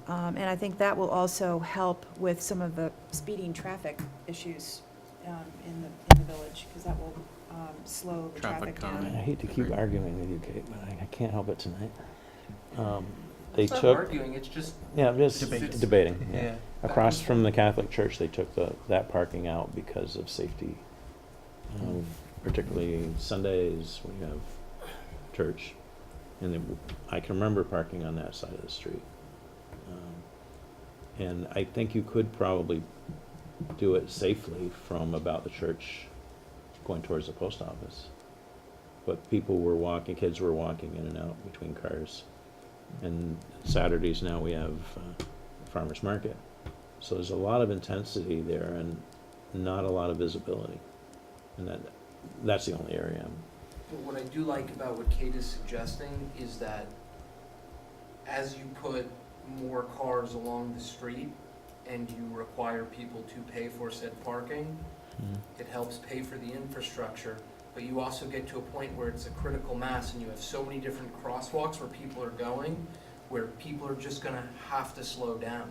And I think that will also help with some of the speeding traffic issues in the village, because that will slow the Traffic traffic I down. calming. hate to keep arguing with you, Kate, but I can't help it tonight. They It's not took, arguing, it's just, yeah, I'm just Debating. debating, yeah. yeah. Across from the Catholic Church, they took that parking out because of safety. Particularly Sundays when you have church. And I can remember parking on that side of the street. And I think you could probably do it safely from about the church going towards the post office. But people were walking, kids were walking in and out between cars. And Saturdays now we have farmer's market. So there's a lot of intensity there and not a lot of visibility. And that's the only area. But what I do like about what Kate is suggesting is that as you put more cars along the street and you require people to pay for said parking, it helps pay for the infrastructure, but you also get to a point where it's a critical mass and you have so many different crosswalks where people are going, where people are just gonna have to slow down.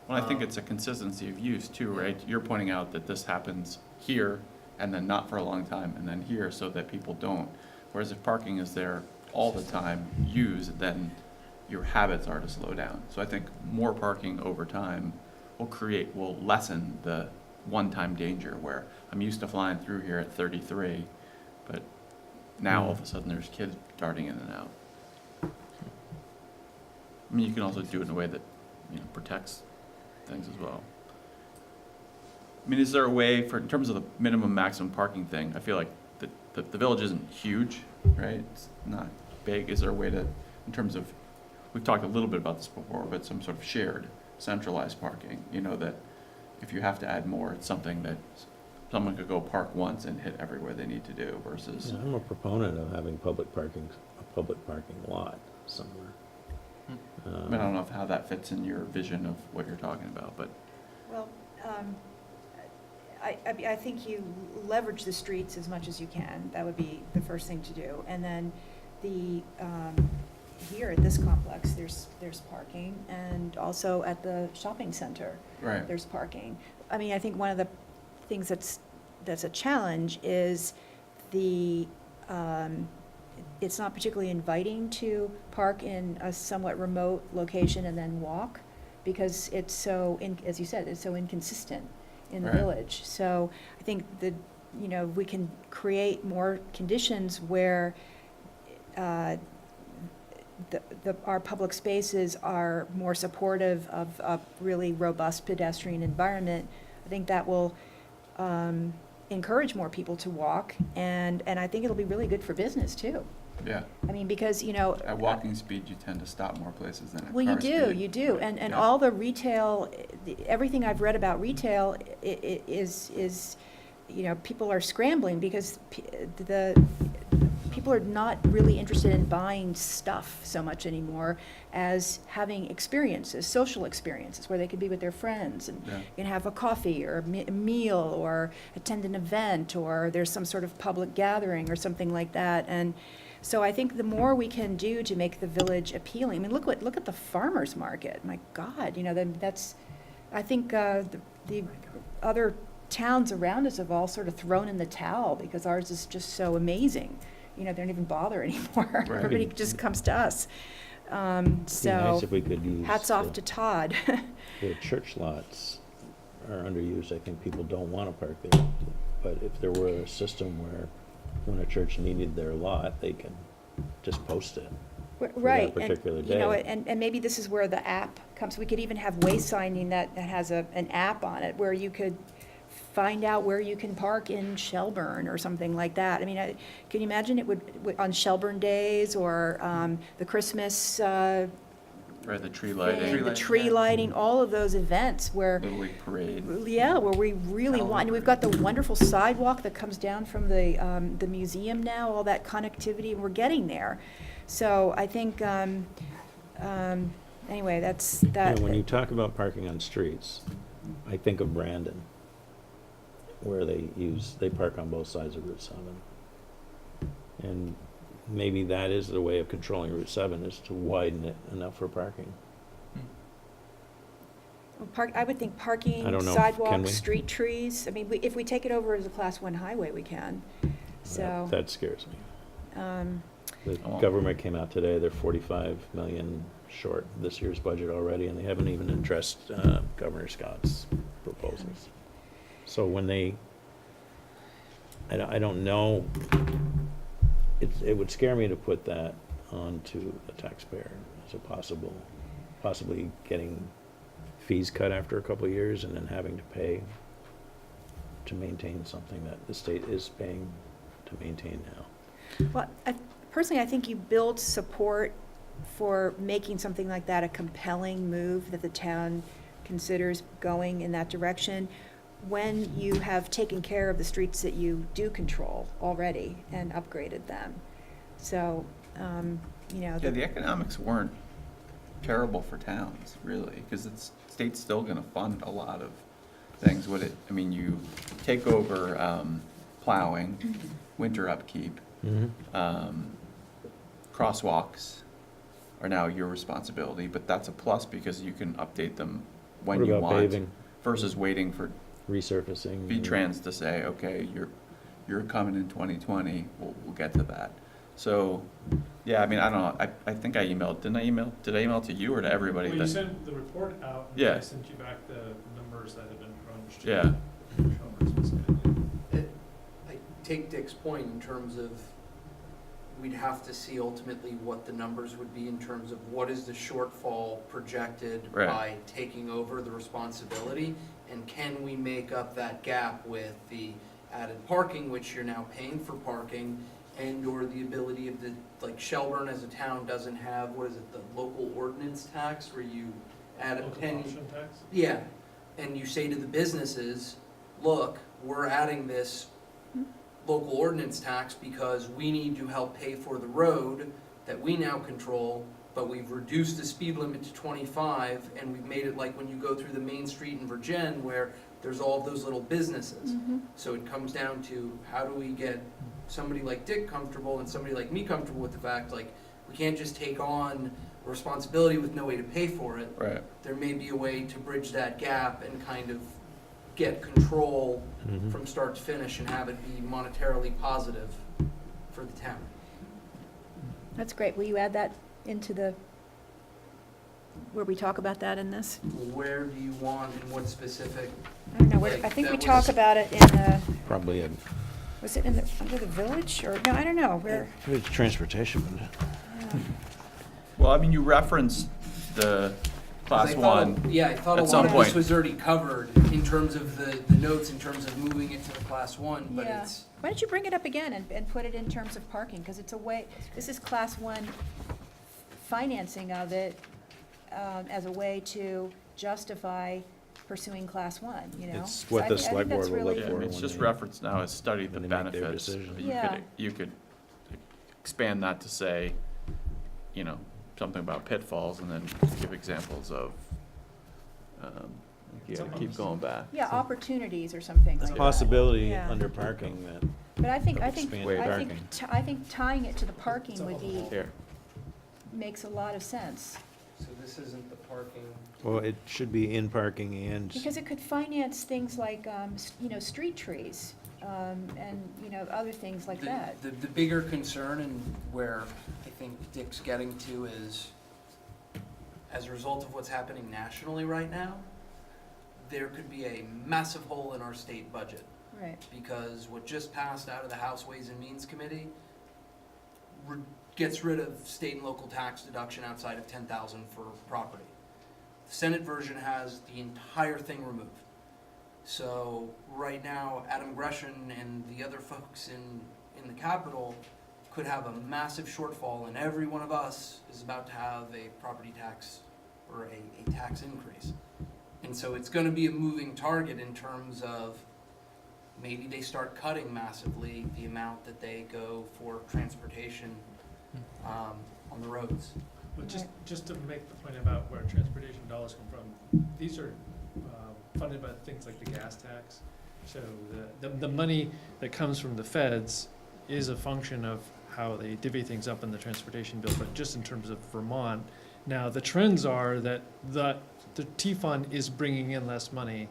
Well, I think it's a consistency of use too, right? You're pointing out that this happens here and then not for a long time and then here so that people don't. Whereas if parking is there all the time used, then your habits are to slow down. So I think more parking over time will lessen the one-time danger where I'm used to flying through here at 33, but now all of a sudden there's kids darting in and out. I mean, you can also do it in a way that, you know, protects things as well. I mean, is there a way for, in terms of the minimum maximum parking thing, I feel like the village isn't huge, right? It's not big. Is there a way to, in terms of, we've talked a little bit about this before, but some sort of shared, centralized parking, you know, that if you have to add more, it's something that someone could go park once and hit everywhere they need to do versus. Yeah, I'm a proponent of having a public parking lot somewhere. I mean, I don't know how that fits in your vision of what you're talking about, but. Well, I think you leverage the streets as much as you can. That would be the first thing to do. And then here at this complex, there's parking, and also at the shopping center, Right. there's parking. I mean, I think one of the things that's a challenge is it's not particularly inviting to park in a somewhat remote location and then walk, because it's so, as you said, it's so inconsistent in the Right. village. So I think that, you know, we can create more conditions where our public spaces are more supportive of a really robust pedestrian environment. I think that will encourage more people to walk, and I think it'll be really good for business too. Yeah. I mean, because, you know. At walking speed, you tend to stop more places than at Well, car speed. you do, and Yeah. all the retail, everything I've read about retail is, you know, people are scrambling because people are not really interested in buying stuff so much anymore as having experiences, social experiences, where they could be with their friends and Yeah. you can have a coffee or a meal or attend an event, or there's some sort of public gathering or something like that. And so I think the more we can do to make the village appealing, I mean, look at the farmer's market. My God, you know, that's, I think the other towns around us have all sort of thrown in the towel because ours is just so amazing. You know, they don't even bother anymore. Right. Everybody just comes to us. It'd be So nice if we could use. hats off to Todd. The church lots are underused. I think people don't want to park there. But if there were a system where when a church needed their lot, they can just post it. Right, particular and, you know, day. and maybe this is where the app comes. We could even have wayfinding that has an app on it where you could find out where you can park in Shelburne or something like that. I mean, can you imagine it would on Shelburne days or the Christmas Right, the tree thing, lighting, the tree lighting, all of those events where, Little League parade. yeah, where we really Halloween want, and we've got the wonderful sidewalk that comes down from the museum now, all that connectivity, and we're getting there. So I think, anyway, that's, that. When you talk about parking on streets, I think of Brandon, where they park on both sides of Route 7. And maybe that is the way of controlling Route 7, is to widen it enough for parking. I would think parking, I don't know, can sidewalks, we? street trees. I mean, if we take it over as a Class 1 highway, we can. So, That scares me. um, The Oh. government came out today, they're 45 million short this year's budget already, and they haven't even addressed Governor Scott's proposals. So when I don't know, it would scare me to put that onto the taxpayer as a possibly getting fees cut after a couple of years and then having to pay to maintain something that the state is paying to maintain now. well, personally, I think you build support for making something like that a compelling move that the town considers going in that direction when you have taken care of the streets that you do control already and upgraded them. So, you know. Yeah, the economics weren't terrible for towns, really, because the state's still gonna fund a lot of things. I mean, you take over plowing, winter upkeep, crosswalks are now your responsibility, but that's a plus because you can update them when What you about want paving, versus waiting for resurfacing? V-Trans to say, okay, you're coming in 2020, we'll get to that. So, yeah, I mean, I don't know, I think I emailed, did I email to you or to everybody? Well, you that- sent the report out, and Yeah. I sent you back the numbers that have been crunched. Yeah. Shelburne specifically. I take Dick's point in terms of we'd have to see ultimately what the numbers would be in terms of what is the shortfall projected Right. by taking over the responsibility, and can we make up that gap with the added parking, which you're now paying for parking, and or the ability of the, like Shelburne as a town doesn't have, what is it, the local ordinance tax where you add a penny. tax? Yeah, and you say to the businesses, look, we're adding this local ordinance tax because we need to help pay for the road that we now control, but we've reduced the speed limit to 25, and we've made it like when you go through the main street in Virgin where there's all of those little businesses. Mhm. So it comes down to how do we get somebody like Dick comfortable and somebody like me comfortable with the fact, like, we can't just take on a responsibility with no way to pay for it. Right. There may be a way to bridge that gap and kind of get control Mhm. from start to finish and have it be monetarily positive for the town. That's great. Will you add that into the, where we talk about that in this? Where do you want and what specific? I don't know, where, Like, I think that we talk was- about it in the, Probably a, was it in the, under the village, or, no, I don't know, where, it's transportation, isn't it? yeah. Well, I mean, you referenced the 'Cause class I thought- one. Yeah, I thought a at lot some of this point. was already covered in terms of the notes, in terms of moving it to the class one, but Yeah. it's, Why don't you bring it up again and put it in terms of parking, because it's a way, this is class one financing of it, as a way to justify pursuing class one, you know? It's So what I the thi- I think select that's board will really- look Yeah, I for mean, it's when just they- referenced now as study the when they make their benefits. decision. Yeah. You could expand that to say, you know, something about pitfalls and then give examples of, you gotta keep going back. Yeah, opportunities or something like that. Possibility Yeah. under parking that, But I think, expand parking. I think tying it to the parking would be, Here, makes a lot of sense. so this isn't the parking. well, it should be in parking and, Because it could finance things like, you know, street trees, and, you know, other things like that. The bigger concern and where I think Dick's getting to is, as a result of what's happening nationally right now, there could be a massive hole in our state budget. Right. Because what just passed out of the House Ways and Means Committee gets rid of state and local tax deduction outside of 10,000 for property. The Senate version has the entire thing removed. So right now, Adam Gresham and the other folks in the Capitol could have a massive shortfall, and every one of us is about to have a property tax or a tax increase. And so it's gonna be a moving target in terms of maybe they start cutting massively the amount that they go for transportation on the roads. But just to make the point about where transportation dollars come from, these are funded by things like the gas tax. So the money that comes from the feds is a function of how they divvy things up in the transportation bill, but just in terms of Vermont. Now, the trends are that the T-fund is bringing in less money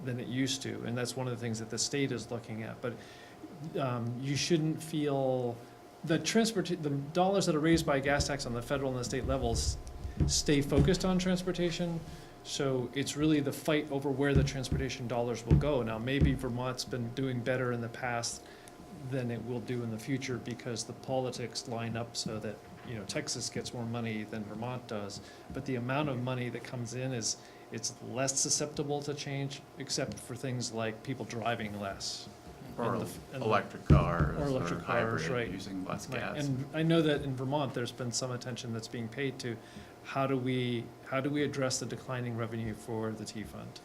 than it used to, and that's one of the things that the state is looking at. But you shouldn't feel, the dollars that are raised by gas tax on the federal and the state levels stay focused on transportation. So it's really the fight over where the transportation dollars will go. Now, maybe Vermont's been doing better in the past than it will do in the future because the politics line up so that, you know, Texas gets more money than Vermont does. But the amount of money that comes in it's less susceptible to change, except for things like people driving less. or And the- electric cars, Or electric or cars, hybrid, right. using less Right, gas. and I know that in Vermont, there's been some attention that's being paid to how do we address the declining revenue for the T-fund?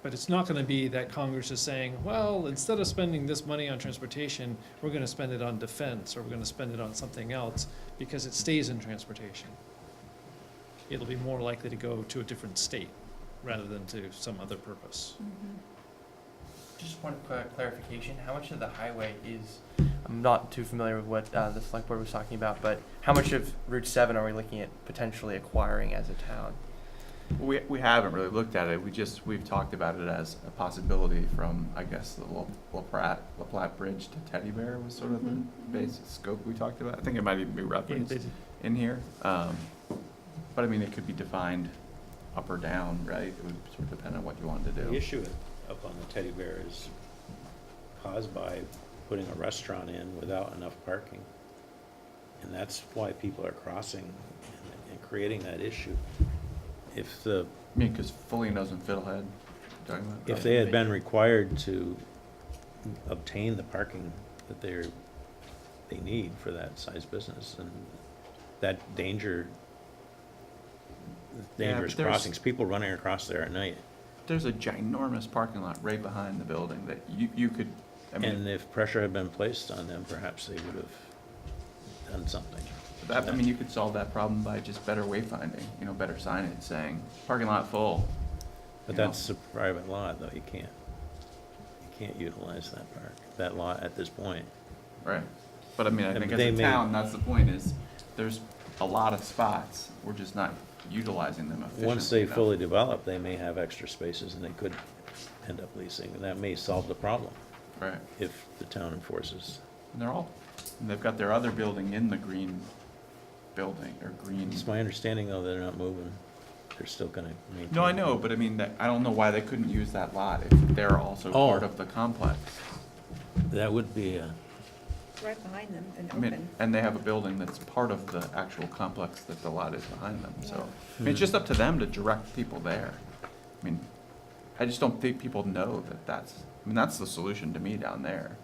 But it's not gonna be that Congress is saying, well, instead of spending this money on transportation, we're gonna spend it on defense, or we're gonna spend it on something else, because it stays in transportation. It'll be more likely to go to a different state, rather than to some other purpose. Just one clarification, how much of the highway is, I'm not too familiar with what the select board was talking about, but how much of Route 7 are we looking at potentially acquiring as a town? We haven't really looked at it, we've talked about it as a possibility from, I guess, the La Platte Bridge to Teddy Bear was sort of the basic scope we talked about. I think it might even be referenced in here. But I mean, it could be defined up or down, right? It would sort of depend on what you wanted to the do. issue up on the teddy bear is caused by putting a restaurant in without enough parking. And that's why people are crossing and creating that issue. If the, I mean, because Folino's and Fiddlehead, talking about. if they had been required to obtain the parking that they need for that size business, and that dangerous Yeah, but there's- crossings, people running across there at night. There's a ginormous parking lot right behind the building that you could, I mean, And if pressure had been placed on them, perhaps they would have done something. that, I mean, you could solve that problem by just better wayfinding, better signage saying, parking lot full. But you know. that's a private lot, though, you can't utilize that lot at this point. Right. But I mean, I And think as they a may- town, that's the point is, there's a lot of spots, we're just not utilizing them efficiently Once they enough. fully develop, they may have extra spaces and they could end up leasing, and that may solve the problem Right. if the town enforces. And they've got their other building in the green building, or green. It's my understanding, though, they're not moving. They're still gonna maintain. No, I know, but I mean, I don't know why they couldn't use that lot if they're also Oh. part of the complex. That would be Right behind them and I mean, open. and they have a building that's part of the actual complex that the lot is behind them, so. Yeah. I mean, it's just up to them to direct people there. I mean, I just don't think people know that's the solution to me down there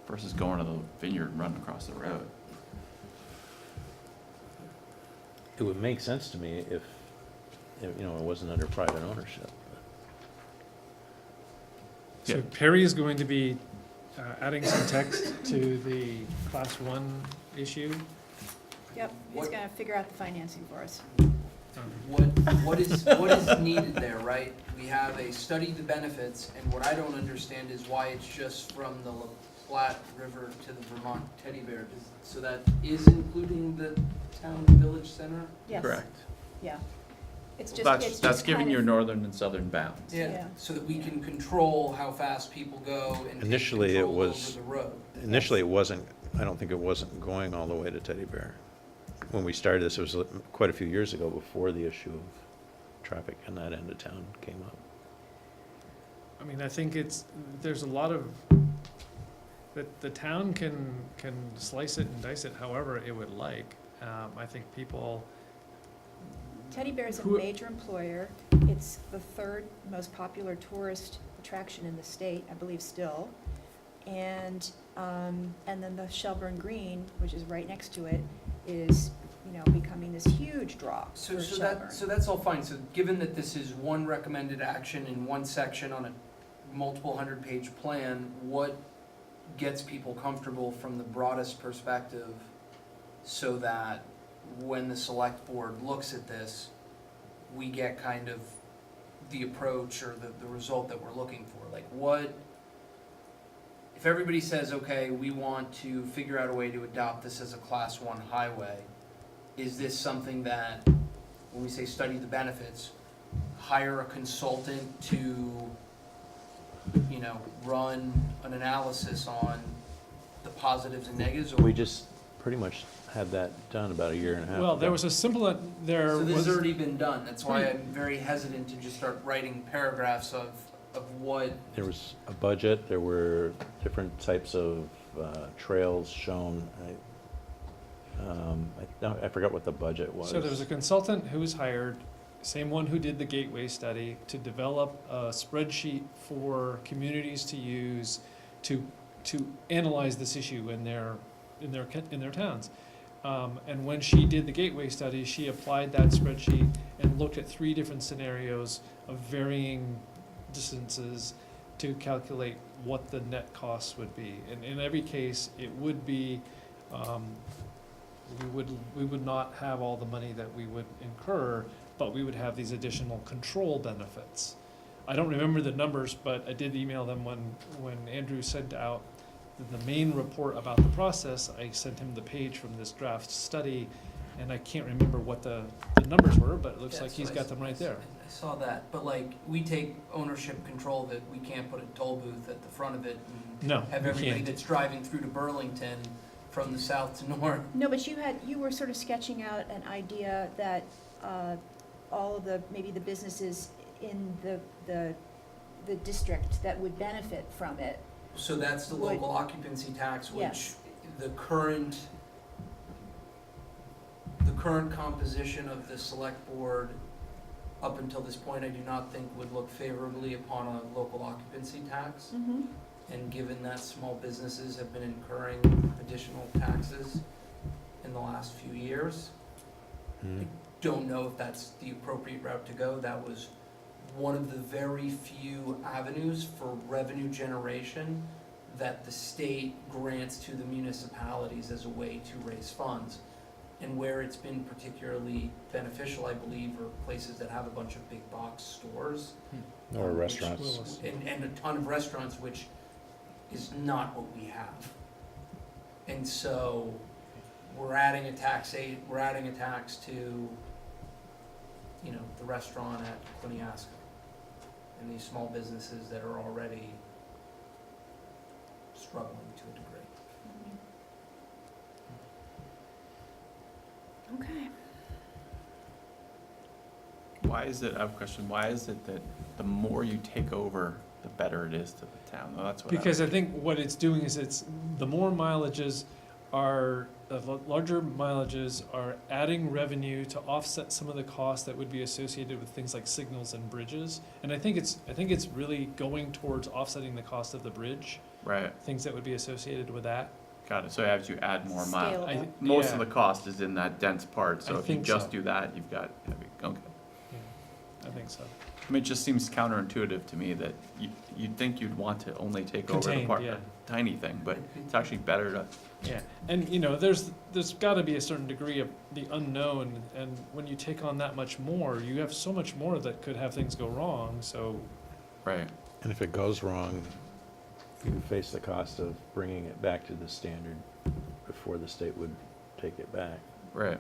versus going to the vineyard and running across the road. it would make sense to me if, it wasn't under private ownership. So Yeah. Perry is going to be adding some text to the class 1 issue. Yep, he's What- gonna figure out the financing for us. What is needed there, right? We have a study the benefits, and what I don't understand is why it's just from the La Platte River to the Vermont Teddy Bear. So that is including the town village center? Yes. Correct. Yeah. It's just, That's, it's that's just giving kind you of- northern and southern bounds. Yeah. So that we can control how fast people go and take Initially, it control was- over the road. Initially, I don't think it wasn't going all the way to Teddy Bear. When we started this, it was quite a few years ago, before the issue of traffic in that end of town came up. I mean, I think there's a lot of, that the town can slice it and dice it however it would like. I think people, Teddy Bear is a Who- major employer. It's the third most popular tourist attraction in the state, I believe still. And then the Shelburne Green, which is right next to it, is, becoming this huge draw So, for so Shelburne. that's all fine. So given that this is one recommended action in one section on a multiple 100-page plan, what gets people comfortable from the broadest perspective so that when the select board looks at this, we get kind of the approach or the result that we're looking for? Like what, if everybody says, okay, we want to figure out a way to adopt this as a class 1 highway, is this something that, when we say study the benefits, hire a consultant to, run an analysis on the positives and negatives? Or We just pretty much had that done about a year and a half ago. well, there was a simple, So this has was, already been done. That's why I'm very hesitant to just start writing paragraphs of what. There was a budget, there were different types of trails shown. I forgot what the budget was. so there was a consultant who was hired, same one who did the Gateway study, to develop a spreadsheet for communities to use to analyze this issue in their towns. And when she did the Gateway study, she applied that spreadsheet and looked at 3 different scenarios of varying distances to calculate what the net costs would be. And in every case, it would be, we would not have all the money that we would incur, but we would have these additional control benefits. I don't remember the numbers, but I did email them when Andrew sent out the main report about the process. I sent him the page from this draft study, and I can't remember what the numbers were, but it looks like he's got them right there. I saw that, but we take ownership control that we can't put a toll booth at the front of it and No, have we everybody can't. that's driving through to Burlington from the south to north. No, but you were sort of sketching out an idea that all of maybe the businesses in the district that would benefit from it So that's the Would- local occupancy tax, which Yes. the current composition of the select board up until this point, I do not think would look favorably upon a local occupancy tax. Mm-hmm. And given that small businesses have been incurring additional taxes in the last few years, I don't know if that's the appropriate route to go. That was one of the very few avenues for revenue generation that the state grants to the municipalities as a way to raise funds. And where it's been particularly beneficial, I believe, are places that have a bunch of big box stores. Or which- restaurants. And a ton of restaurants, which is not what we have. And so we're adding a tax to, you know, the restaurant at Quiniesca and these small businesses that are already struggling to a degree. Okay. Why is it, I have a question, why is it that the more you take over, the better it is to the town? Well, that's what Because I think what it's doing is the more mileages are, the larger mileages are adding revenue to offset some of the costs that would be associated with things like signals and bridges. And I think it's really going towards offsetting the cost of the bridge, Right, things that would be associated with that. got it. So as you add more miles, Scale it up. most Yeah. of the cost is in that dense part, so I if you think just so. do that, you've got, okay. I think so. I mean, it just seems counterintuitive to me that you'd think you'd want to only take over the Contained, part, yeah. a tiny thing, but it's actually better to, Yeah, and you know, there's gotta be a certain degree of the unknown, and when you take on that much more, you have so much more that could have things go wrong, so, right, And if it goes wrong, you face the cost of bringing it back to the standard before the state would take it back, right.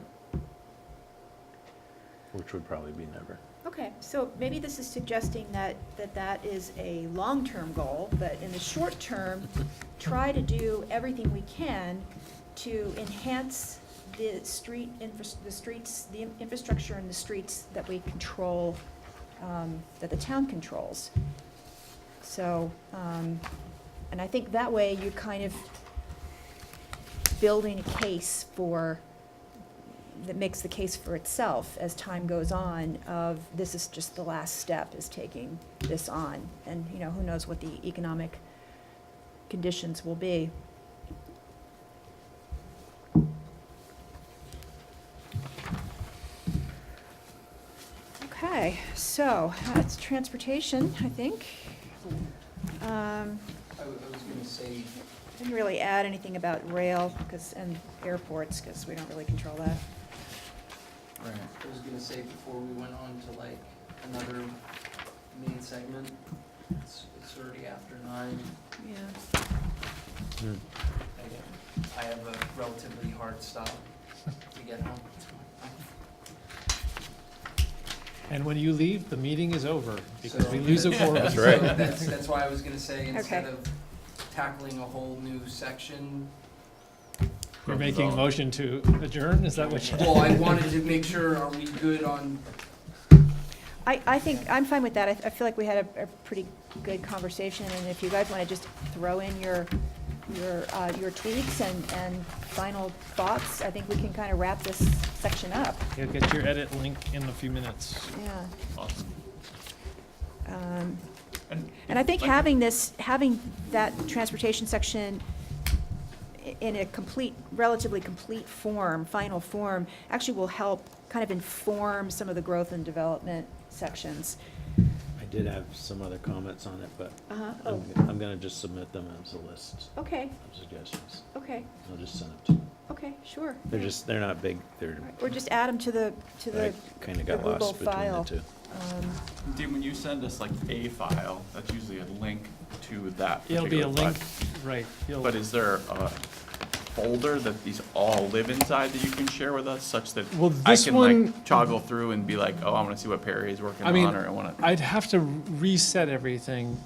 which would probably be never. Okay, so maybe this is suggesting that is a long-term goal, but in the short term, try to do everything we can to enhance the the infrastructure in the streets that we control, that the town controls. So, and I think that way you're kind of building a case that makes the case for itself as time goes on of this is just the last step, is taking this on. And, you know, who knows what the economic conditions will be. Okay, so that's transportation, I think. I was gonna say, Didn't really add anything about rail and airports, because we don't really control that. Right. I was gonna say before we went on to like another main segment, it's already after 9. Yeah. I have a relatively hard stop to get home. and when you leave, the meeting is over, because So- we lose a quorum. That's right. So that's why I was gonna say, instead Okay. of tackling a whole new section, You're making a motion to adjourn, is that what you're doing? well, I wanted to make sure, are we good on, I think, I'm fine with that. I feel like we had a pretty good conversation, and if you guys want to just throw in your tweaks and final thoughts, I think we can kind of wrap this section up. You'll get your edit link in a few minutes. Yeah. Awesome. And I think having that transportation section in a relatively complete form, final form, actually will help kind of inform some of the growth and development sections. I did have some other comments on it, but Oh, I'm gonna just submit them as a list okay, of suggestions. okay, I'll just send them to you. okay, sure. They're not big, they're, Or just add them to the I kinda got the Google lost between the file. two. Dean, when you send us like a file, that's usually a link to that It'll be a particular link, file. right, But is there a folder that these all live inside that you can share with us, such that Well, I this can one- like toggle through and be like, oh, I wanna see what Perry is working I mean, on, or I wanna, I'd have to reset everything,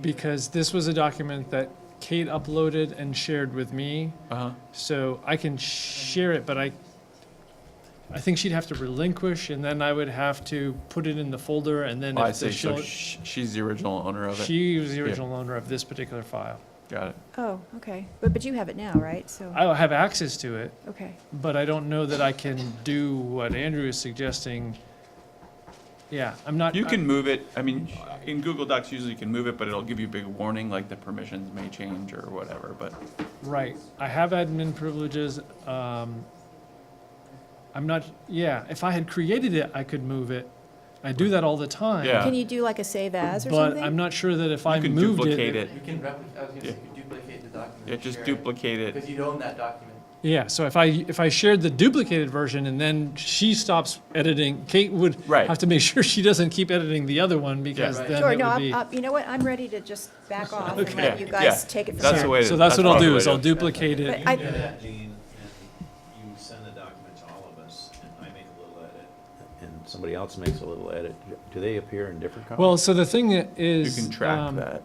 because this was a document that Kate uploaded and shared with me, uh-huh, so I can share it, but I think she'd have to relinquish, and then I would have to put it in the folder, and then Oh, I if the see, so shell, she's the original owner of it? she was the original owner of this particular file. Got it. Oh, okay. But you have it now, right? So, I have access to it, okay. but I don't know that I can do what Andrew is suggesting. Yeah, I'm not. You can move it, I mean, in Google Docs, usually you can move it, but it'll give you a big warning, like the permissions may change or whatever, but. Right, I have admin privileges, I'm not, yeah, if I had created it, I could move it. I do that all the time. Yeah. Can you do like a save as or But something? I'm not sure that if I You can moved duplicate it. it. You can I was gonna say, Yeah. you can duplicate the document. Yeah, and just share duplicate it. Because you own that document. Yeah, so if I shared the duplicated version and then she stops editing, Kate would Right. have to make sure she doesn't keep editing the other one because Right. then Sure, it no, would be. you know what? I'm ready to just back off and Okay. let you Yeah, guys take it from That's there. the way to. So that's what I'll probably do the is way I'll to- duplicate But it. You I- do that, Gene, and you send the document to all of us, and I make a little edit, and somebody else makes a little edit. Do they appear in different copies? Well, so the thing You is. can track that.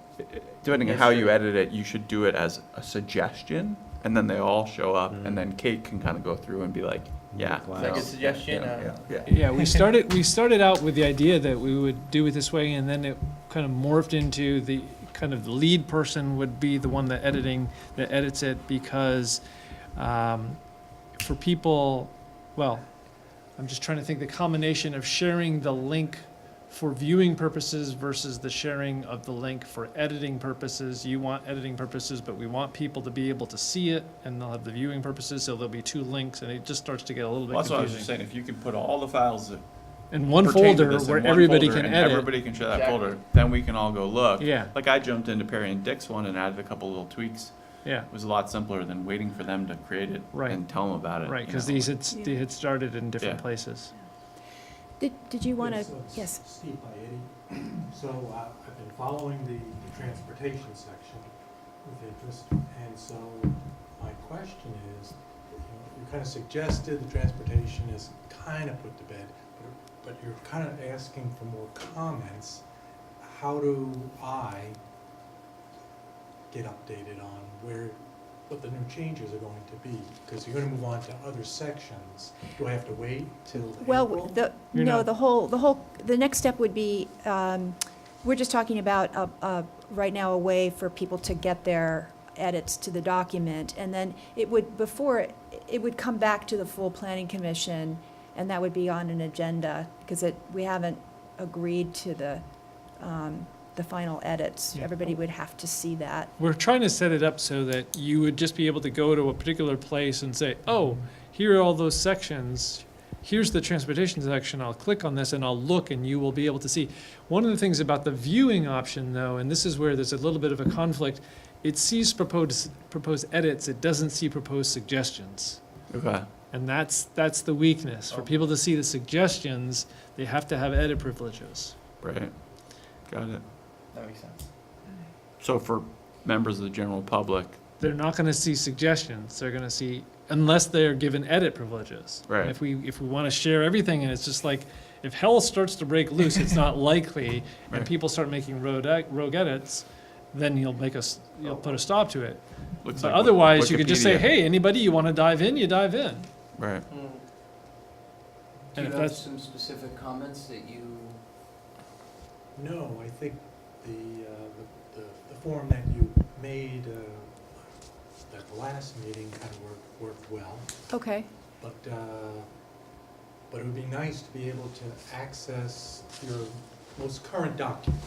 Depending on Yes, how sir. you edit it, you should do it as a suggestion, and then they all show up, and then Kate can kind of go through and be like, yeah. Wow. Is that a good suggestion? Yeah, we started out with the idea that we would do it this way, and then it kind of morphed into the lead person would be the one that edits it, because for people, well, I'm just trying to think the combination of sharing the link for viewing purposes versus the sharing of the link for editing purposes. You want editing purposes, but we want people to be able to see it, and they'll have the viewing purposes, so there'll be two links, and it just starts to get a little bit Well, that's what I was just confusing. saying, if you can put all the files that In one pertain to folder this in where one everybody folder can and edit. everybody can share that Exactly. folder, then we can all go look. Yeah, Like I jumped into Perry and Dick's one and added a couple little tweaks. yeah, It was a lot simpler than waiting for them to create it Right. and tell them about it. right, you because know. they had started in different Yeah. places. Did you want to, Yes, so it's yes, Steve by Eddie. So I've been following the transportation section with interest, and so my question is, you kind of suggested the transportation is kind of put to bed, but you're kind of asking for more comments. How do I get updated on what the new changes are going to be? Because you're going to move on to other sections. Do I have to wait till well, April? You're no, not- the next step would be, we're just talking about, right now, a way for people to get their edits to the document, and then it would come back to the full planning commission, and that would be on an agenda, because we haven't agreed to the final edits. Yeah. Everybody would have to see that. We're trying to set it up so that you would just be able to go to a particular place and say, oh, here are all those sections. Here's the transportation section. I'll click on this and I'll look, and you will be able to see. One of the things about the viewing option, though, and this is where there's a little bit of a conflict, it sees proposed edits. It doesn't see proposed suggestions. Okay. And that's the weakness. For people to see the suggestions, they have to have edit privileges. Right. Got it. That makes sense. So for members of the general public, They're not gonna see suggestions. They're gonna see, unless they're given edit privileges. Right. And if we wanna share everything, and it's just like, if hell starts to break loose, it's not likely, and Right. people start making rogue edits, then you'll put a stop to it. looks But like otherwise, you could just say, Wikipedia. hey, anybody, you wanna dive in, you dive in. Right. Do And you if have that's- some specific comments that you, No, I think the form that you made at the last meeting kind of worked well, Okay, but it would be nice to be able to access your most current document,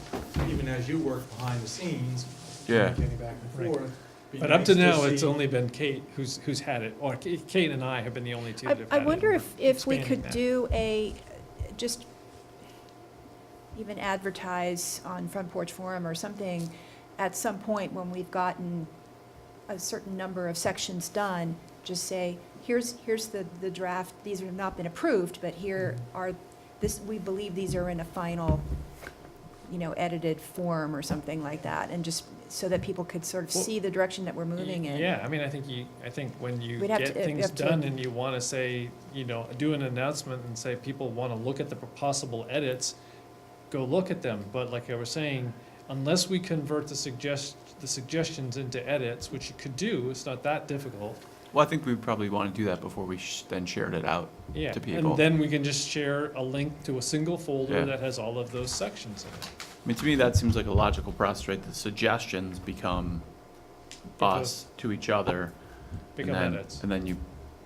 even as you work behind the scenes, Yeah. communicating back and Right. forth. Be But up to nice now, it's see- only been Kate who's had it, or Kate and I have been the only two that have had I it. wonder and if we're we expanding could that. do just even advertise on Front Porch Forum or something at some point when we've gotten a certain number of sections done, just say, here's the draft, these have not been approved, but here are, we believe these are in a final, edited form or something like that, and just so that people could sort of Well, see the direction that we're moving in. Yeah, I mean, I think when you We'd have get to- things have to- done and you want to say, do an announcement and say people want to look at the possible edits, go look at them. But like I was saying, unless we convert the suggestions into edits, which you could do, it's not that difficult. Well, I think we probably want to do that before we then shared it out Yeah, to people. and then we can just share a link to a single folder Yeah. that has all of those sections in it. I mean, to me, that seems like a logical process, right? The suggestions become us to each other. Become and then, edits. And then you,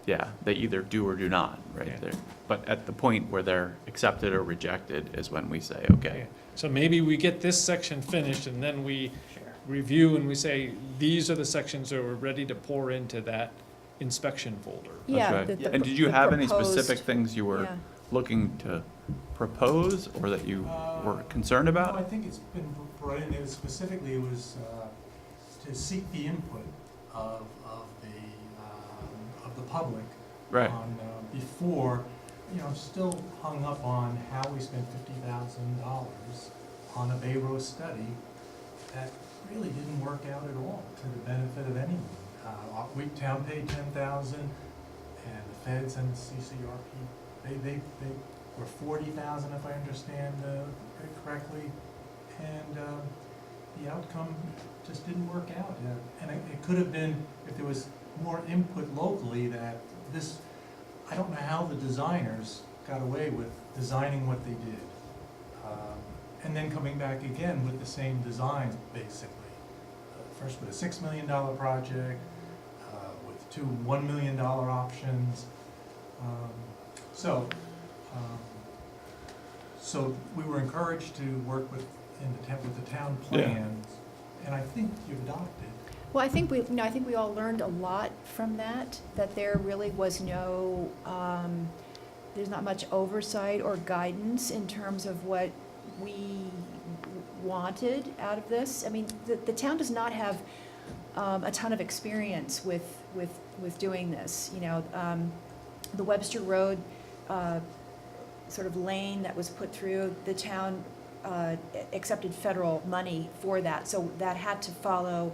yeah, they either do or do not, right? Yeah. There. But at the point where they're accepted or rejected is when we say, okay. Yeah. So maybe we get this section finished and then we Sure. review and we say, these are the sections that we're ready to pour into that inspection folder. That's Yeah. right. the And did you the have any proposed- specific things you were yeah. looking to propose or that you were concerned No, I about? think it's been brought in, it was specifically, it was to seek the input of the public. Right. On, before, still hung up on how we spent $50,000 on a Bay Road study that really didn't work out at all to the benefit of anyone. Town paid $10,000, and the feds and the CCRP, they were $40,000 if I understand it correctly, and the outcome just didn't work out. And it could have been, if there was more input locally, that this, I don't know how the designers got away with designing what they did. And then coming back again with the same designs, basically. First with a $6 million project, with two $1 million options. So we were encouraged to work with the town plans, and I think you've adopted. Well, I think we all learned a lot from that, that there really was no, there's not much oversight or guidance in terms of what we wanted out of this. I mean, the town does not have a ton of experience with doing this, the Webster Road sort of lane that was put through, the town accepted federal money for that, so that had to follow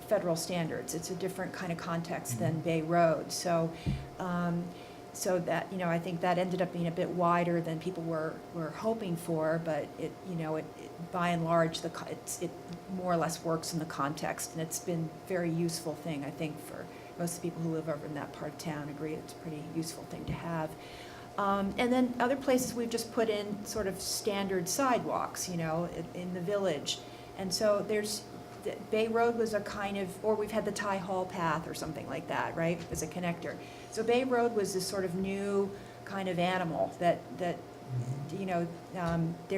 federal standards. It's a different kind of context than Bay Road, so that, I think that ended up being a bit wider than people were hoping for, but it by and large, it more or less works in the context, and it's been a very useful thing, I think, for most of the people who live over in that part of town agree it's a pretty useful thing to have. And then other places we've just put in sort of standard sidewalks, in the village. And so Bay Road was a kind of, or we've had the Ty Hall path or something like that, right, as a connector. So Bay Road was this sort of new kind of animal that there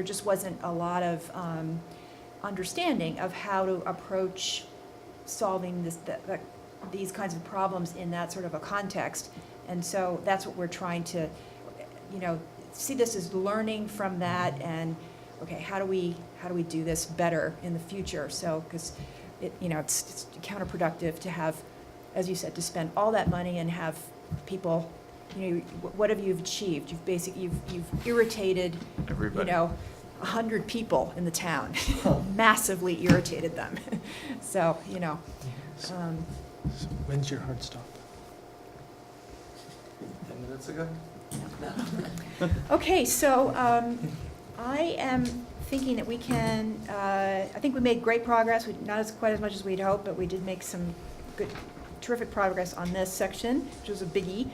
just wasn't a lot of understanding of how to approach solving these kinds of problems in that sort of a context. And so that's what we're trying to, see this as learning from that, and okay, how do we do this better in the future? So, because it's counterproductive to have, as you said, to spend all that money and have people, what have you achieved? You've irritated, Everybody. 100 people in the town, massively irritated them. So, When's your hard stop? 10 minutes ago? Okay, so I am thinking that we can, I think we made great progress, not quite as much as we'd hoped, but we did make some terrific progress on this section, which was a biggie.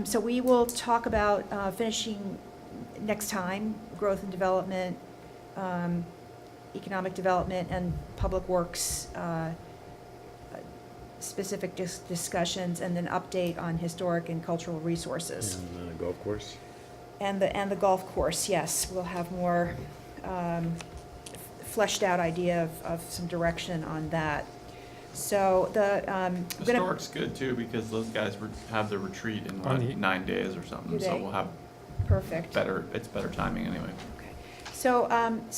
So we will talk about finishing next time, growth and development, economic development, and public works specific discussions, and then update on historic and cultural resources. And golf course? And the golf course, yes, we'll have more fleshed out idea of some direction on that. So Historic's good too, because those guys have the retreat in On the- 9 days or something, Do so they? we'll have perfect. it's better timing anyway. Okay. So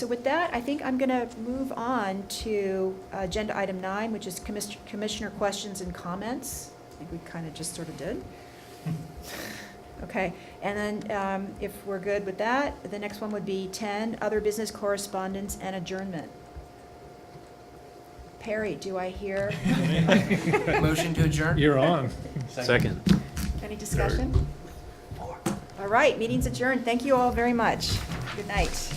with that, I think I'm gonna move on to agenda item 9, which is commissioner questions and comments. I think we kind of just sort of did. Okay, and then if we're good with that, the next one would be 10, other business correspondence and adjournment. Perry, do I hear Motion to adjourn? You're on. Second. any discussion? All right, meeting's adjourned. Thank you all very much. Good night.